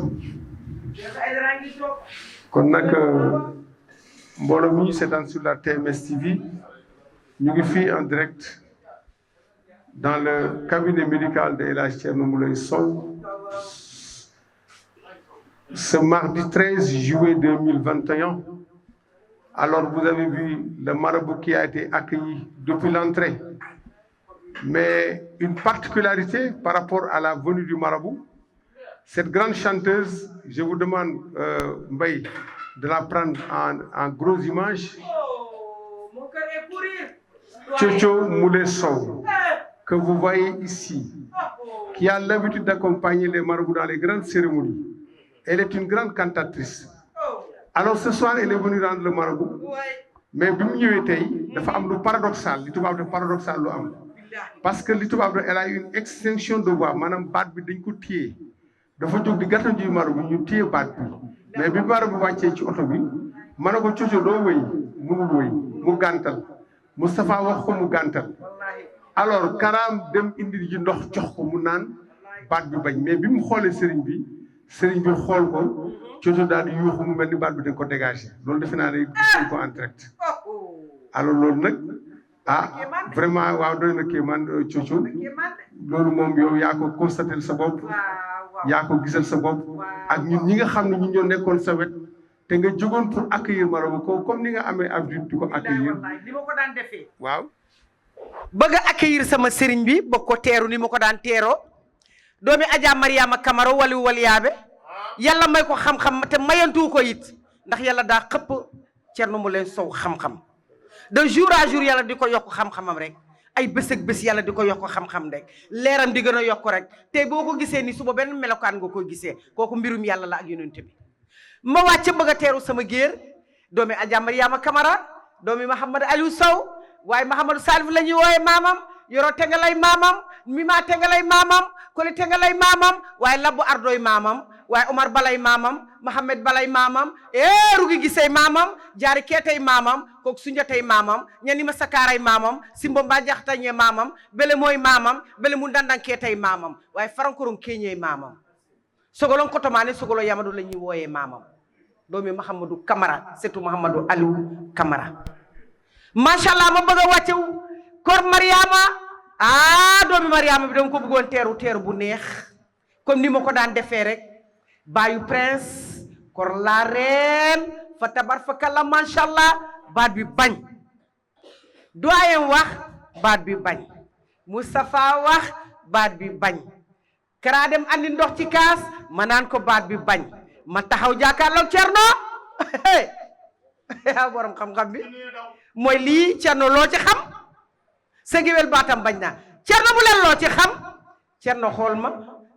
kon nag mbooloo mi ñu seetaan sur la TMS TV ñu ngi fii en direct dans le cabinet médical de El Hadj Thierno Mouleye Sow ce mardi 13 juillet 2021. Alors vous avez vu le marabout qui a été accueilli depuis l'entrée, mais une particularité par rapport à la venue du marabout. Cette grande chanteuse, je vous demande, Mbaye, de la prendre en grosses images. Tchotcho Mouleye Sow, que vous voyez ici, qui a l'habitude d'accompagner les marabouts dans les grandes cérémonies. Elle est une grande cantatrice. Alors ce soir, elle est venue rendre le marabout. Mais bi mu ñëwee tey dafa am lu paradoxal li tubaab de paradoxal lu am. Parce que li tubaab de elle a une extinction de voix maanaam baat bi dañ ko téye. Dafa jóg di gàttal ji marabu ñu téye baat bi mais bi marabu wàccee ci oto bi ma ne ko Coco doo wëy munul wëy mu gàntal Moustapha wax ko mu gàntal alors Karam dem indi ji ndox jox ko mu naan baat bi bañ mais bi mu xoolee sëriñ bi xool ko Coco daal di yuuxu mu mel ni baat bi dañ ko dégagé loolu defe naa ne gis ko en direct alors loolu nag vraiment waaw doy na kéemaan Coco loolu moom yow yaa ko constaté sa bopp yaa ko gisal sa bopp ak ñun ñi nga xam ne ñu ñoo nekkoon sa wet te nga jógoon pour accueillir marabout ko comme ni nga amee habitude di ko accueillir. ni ma ko daan defee. waaw. bëgg a accueillir sama sëriñ bi bëgg ko teeru ni ma ko daan teeroo doomi Adja Mariama Camara waliyaabe yàlla may ko xam-xam te mayantu ko it ndax yàlla daa xëpp Thierno Mouleye Sow xam-xam de jour à jour yàlla di ko yokk xam-xamam rek. ay bés ak bés yàlla di ko yokk xam-xam rek leeram di gën a yokk rek te boo ko gisee ni suba benn melokaan nga koy gisee kooku mbirum yàlla la ak yonent bi ma wàcc bëgg a teeru sama géer doomi Adja Mariama Camara doomi Mahamadou Aliou Sow waaye Mahamadou Salif la ñuy wooye maamam yoro tengalay maamam mima tengalay maamam koli tengalay maamam waaye labbu ardoy maamam waaye Omar balay maamam Mohamed balay maamam rugi gisey maamam jaari keetay maamam kooku sunjatay maamam ñani ma sakaaray maamam simbo mba jaxtañe maamam bele mooy maamam bele mu dandan keetay maamam waaye farankorom keñey maamam sogolon kotomaane sogolo yamadu la ñuy wooyee maamam doomi Mahamadou Camara surtout Mahamadou Aliou Camara macha allah ma bëgg a wàccew kor Mariama doomi Mariama bi dama ko bëggoon teeru bu neex comme ni ma ko daan defee rek baayu prince kor la reine fa tabar fa kala macha allah baat bi bañ doyen wax baat bi bañ Moustapha wax baat bi bañ Kara dem andi ndox ci kaas ma naan ko baat bi bañ ma taxaw jàkkaarloog Thierno borom xam-xam bi mooy lii Thierno loo ci xam sa géwél baatam bañ naa Thierno bu leen loo ci xam Thierno xool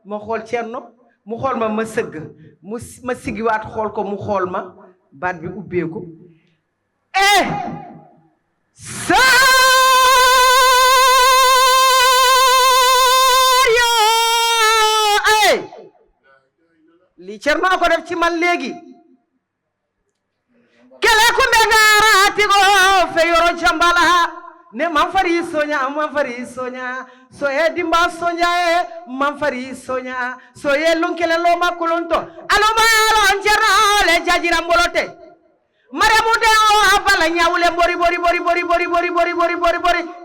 ma xool Thierno mu xool ma sëgg ma siggiwaat xool ko mu xool ma baat bi ubbeeku Sadio Cerno ko def ci man léegi kele ku ndegara tigo fe yoro jambala ne man fari sonya soye dimba sonya e man fari sonya soye lunkele lo makulonto aloma alo Cerno le jajira mbolote Mariamu de o bala nyawle bori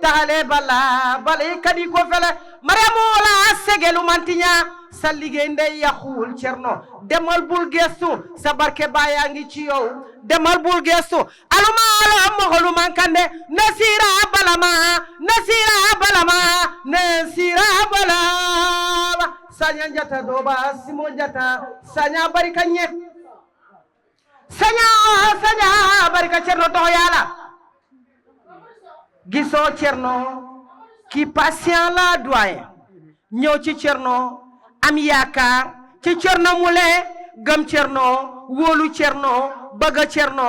tahale bala kadi ko fele Mariamu la segelu mantinya sallige ndey yaxul Cerno demal bul gestu sa barke bayangi ci yow demal bul gestu aluma ala moholu mankande nasira balama sanya jata doba simo jata sanya barika nye sanya barika Cerno to yala giso Cerno ki patient la doyen ñëw ci Cerno am yaakaar ci Cerno Moule gëm Cerno wóolu Cerno bëgg Cerno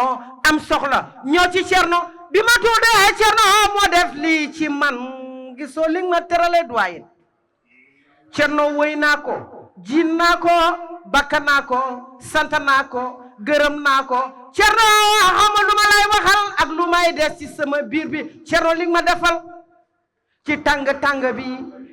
am soxla ñëw ci Cerno bi ma tuddee Cerno moo def lii ci man gisoo li ma terale doyen Cerno woy naa ko jiin naa ko bakka naa ko sant naa ko gërëm naa ko Cerno xama lu ma lay waxal ak lu may des ci sama biir bi Cerno li ma defal ci tàng bi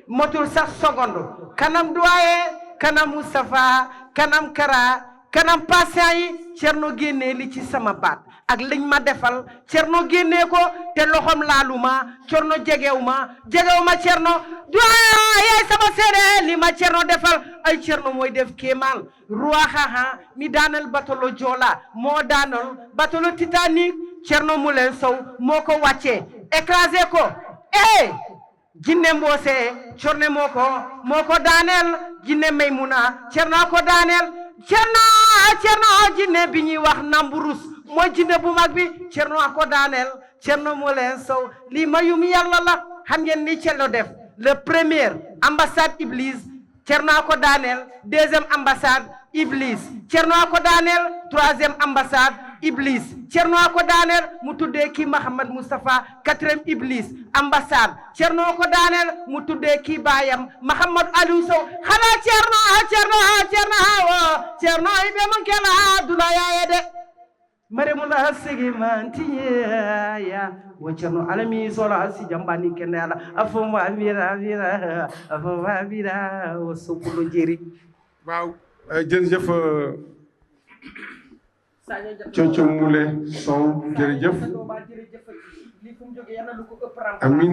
motul sax seconde kanam doyen kanam Moustapha kanam Kara kanam patient yi Cerno génnee li ci sama baat ak liñ ma defal Cerno génnee ko te loxom laaluma Cerno jegewuma Cerno doyen yaay sama seede li ma Cerno defal ay Cerno mooy def kéemaan ruwaxaha mi daanal batolo Joola moo daanal batolo Titanic Cerno Moule Sow moo ko wàccee écrasé ko jinne mboose corne moo ko daaneel jinne Maymuna Cerno ko daaneel Cerno jinne bi ñuy wax Namburus mooy jinne bu mag bi Cerno ko daaneel Cerno Moule Sow lii mayum yàlla la xam ngeen ni Cerno def le premier ambassade Iblis Cerno ko daaneel deuxième ambassade Iblis Cerno ko daaneel troisième ambassade Iblis Cerno ko daaneel mu tuddee kii Mahamad Moustapha quatrième Iblis ambassade Cerno ko daaneel mu tuddee kii baayam Mahamad Aliou Sow xanaa Cerno ibe man kela dula yaye de Mariamu la sigi mantiya wo Cerno alami sola si jambani kende ala afoma vira wo sopulo jeri waaw jërëjëf Thiocho Moule Sow jërëjëf amin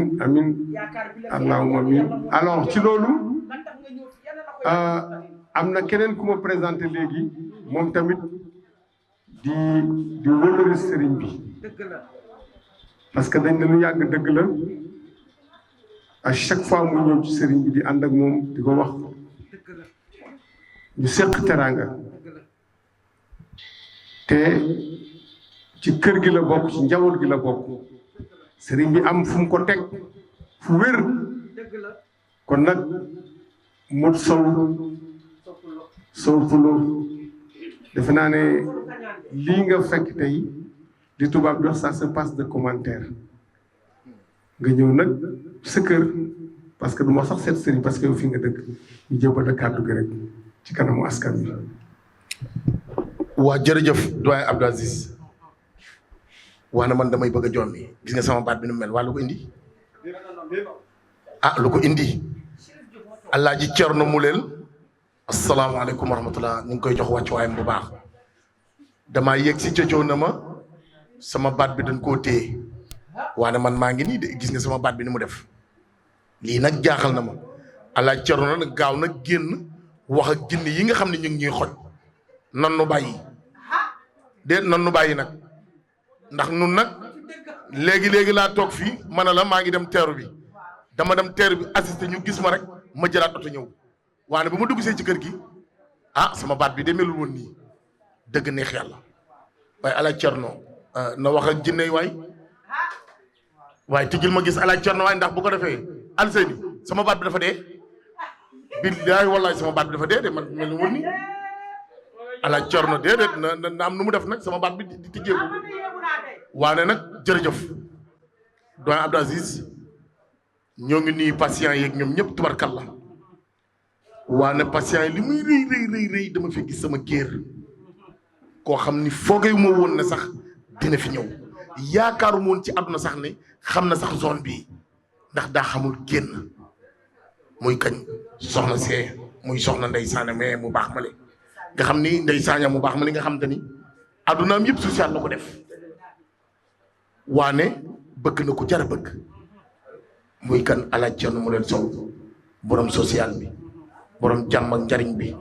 allahumma amin alors ci loolu am na keneen ku ma présenté léegi moom tamit di wëllëre sëriñ bi parce que dañ dañu yàgg dëgg la à chaque fois mu ñëw ci sëriñ bi di ànd ak moom di ko wax ñu seq teraanga te ci kër gi la bokk ci njaboot gi la bokk sëriñ bi am fu mu ko teg fu wér kon nag mot sow pulo defe naa ne lii nga fekk tey di tubaab jox ça se passe de commentaire nga ñëw nag sa kër parce que du ma sax seet sëriñ parce que yow fi nga dëkk ñu jëbal a kàddu gi rek ci kanamu askan wi. waa jërëjëf doyen Abdou Aziz waa na man damay bëgg a jommi gis nga sama baat bi nu mel waa lu ko indi lu ko indi Alaaji Cerno Moulel asalaamaaleykum wa rahmatullah ñu ngi koy jox wàccuwaayam bu baax damaa yëg si cocoo na ma sama baat bi dañ koo téye waane man maa ngi nii de gis nga sama baat bi ni mu def lii nag jaaxal na ma Alaaji Cerno nag gaaw nag génn wax ak jinne yi nga xam ne ñu ngi ñuy xoj nan nu bàyyi déet nan nu bàyyi nag ndax nun nag léegi laa toog fii ma ne la maa ngi dem teeru bi dama dem teeru bi assisté ñu gis ma rek ma jëlaat oto ñëw waane ba ma dugg see ci kër gi sama baat bi de melul woon nii dëgg neex yàlla waaye Alaaji Cerno na wax ak jinne waaye tijjil ma gis Alaaji Cerno waaye ndax bu ko defee Alseyni sama baat bi dafa dee billaahi wallaahi sama baat bi dafa dee de man mel woon nii Alaaji Cerno déedéet na am nu mu def nag sama baat bi di tijjeeku waane nag jërëjëf doyen Abdou Aziz ñoo ngi nuyu patient yeeg ñoom ñëpp tubarkalla waane patient yi li muy rëy dama fi gis sama géer koo xam ni foogee moo woon ne sax dina fi ñëw yaakaaru moon ci àdduna sax ne xam na sax zone bii ndax daa xamul génn muy kañ soxna see muy soxna Ndeye Sané mais mu baax ma le nga xam ni Ndeye Sané mu baax ma li nga xam te ni addunaam yëpp social la ko def waane bëgg na ko jar a bëgg muy kan alaaj Thierno Moule Sow borom social bi borom jàmm ak njariñ bi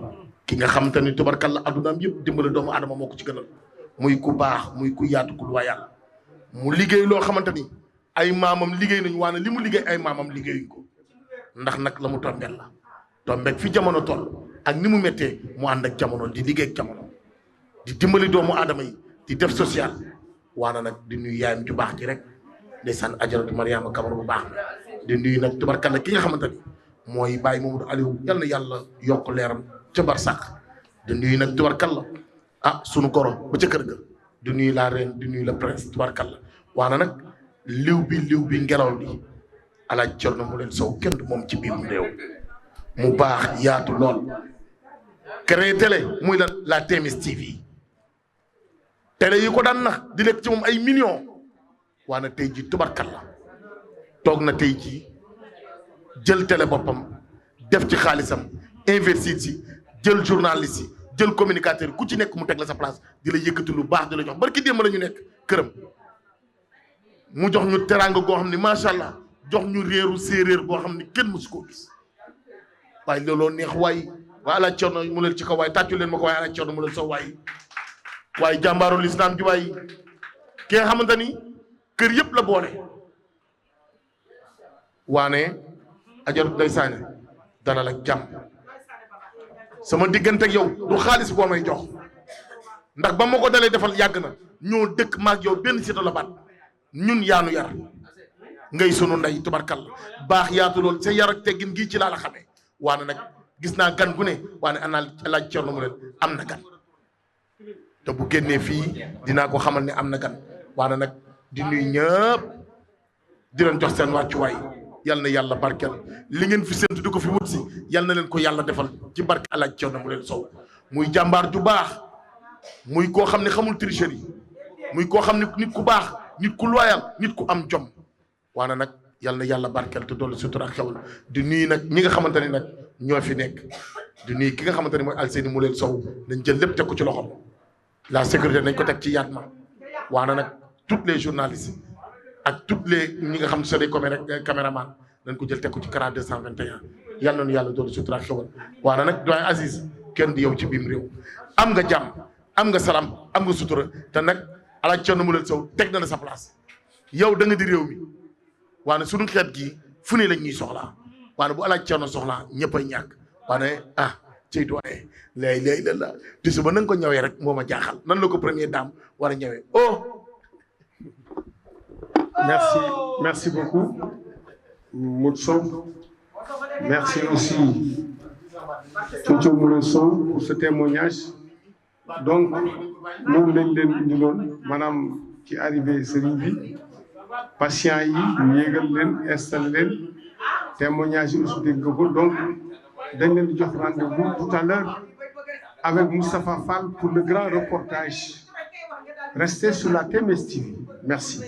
ki nga xam te ni tubarkalla addunaam yëpp dimbale doomu adama moo ko ci gënal muy ku baax muy ku yaatu ku loyal mu liggéey loo xamante ni ay maamam liggéey nañu waane li mu liggéey ay maamam liggéeyuñ ko ndax nag la mu tombeel la tombeek fi jamono toll ak ni mu méttee mu ànd ak jamono di liggéey ak jamono di dimbali doomu aadama yi di def social waana nag di nuyu yaayam ju baax ji rek ndeysaan ajaratu Mariama Kamara bu baax di nuyu nag tubarkalla ki nga xamante ni mooy Baye Mamadou Aliou yal na yàlla yokk leeram ca barsàq di nuyu nag tubarkalla sunu goro ba ca kër ga di nuyu la reine di nuyu le prince tubarkalla waana nag liw bi ngelaw li alaaj Thierno Moule Sow kenn du moom ci biirum réew mu baax yaatu lool créé télé muy la TMS TV télé yi ko daan nax di lekk ci moom ay millions waana tey ji tubarkalla toog na tey ji jël télé boppam def ci xaalisam investir ci jël journaliste yi jël communicateur ku ci nekk mu teg la sa place di la yëkkati lu baax di la jox barki démb la ñu nekk këram mu jox ñu teraanga goo xam ne macha allah jox ñu réeru séeréer boo xam ne kenn mësu koo gis waaye looloo neex waay waaye alaaj Thierno Moule ci kaw waay tàccu leen ma ko waaye alaaj Thierno Moule Sow waaye jàmbaarul islam ji waay ki nga xamante ni kër yëpp la boole waane ajarut Ndeye Sané dalal ak jàmm sama diggante ak yow du xaalis boo may jox ndax ba ma ko dalee defal yàgg na ñoo dëkk maag yow benn sito la baat ñun yaanu yar ngay sunu ndey tubarkal baax yaatu lool sa yar ak teggin gii ci laa la xamee waane nag gis naa gan gu ne waane ana alaaj Thierno Moule am na gan te bu génnee fii dinaa ko xamal ne am na gan waane nag di nuyu ñëpp di leen jox seen wàccuwaay yal na yàlla barkeel li ngeen fi séntu di ko fi wut si yal na leen ko yàlla defal ci barke alaaj Thierno Moule Sow muy jàmbaar ju baax muy koo xam ne xamul tricherie muy koo xam ne nit ku baax nit ku loyal nit ku am jom waana nag yal na yàlla barkeel te dolli sutura ak xewal di nuyu nag ñi nga xamante ni nag ñoo fi nekk di nuyu ki nga xamante ni mooy Alseyni Moule Sow nañ jël lépp teg ko ci loxoom la sécurité nañ ko teg ci yaat ma waana nag toutes les journalistes ak toutes les ñi nga xam ne c'est des caméraman nañ ko jël teg ko ci CRA 221 yal nañu yàlla dolli sutura ak xewal waana nag doyen Aziz kenn di yow ci biim réew am nga jàmm am nga salaam am nga sutura te nag alaaj Thierno Moule Sow teg na la sa place yow da nga di réew mi waane suñu xeet gi fu ne lañ ñuy soxlaa waane bu alaaj Thierno soxlaa ñëppay ñàkk waane cey doyen lay la te suba na nga ko ñëwee rek moo ma jaaxal nan la ko première dame war a ñëwee merci beaucoup Moule Sow merci aussi Thierno Moule Sow pour ce témoignage donc moom lañ leen indiloon maanaam ci arrivé sëriñ bi patient yi ñu yéegal leen installé leen témoignage yi aussi dégg nga ko donc dañ leen di jox rendez-vous tout à l'heure avec Moustapha Fall pour le grand reportage. Restez sur la TMS TV. Merci.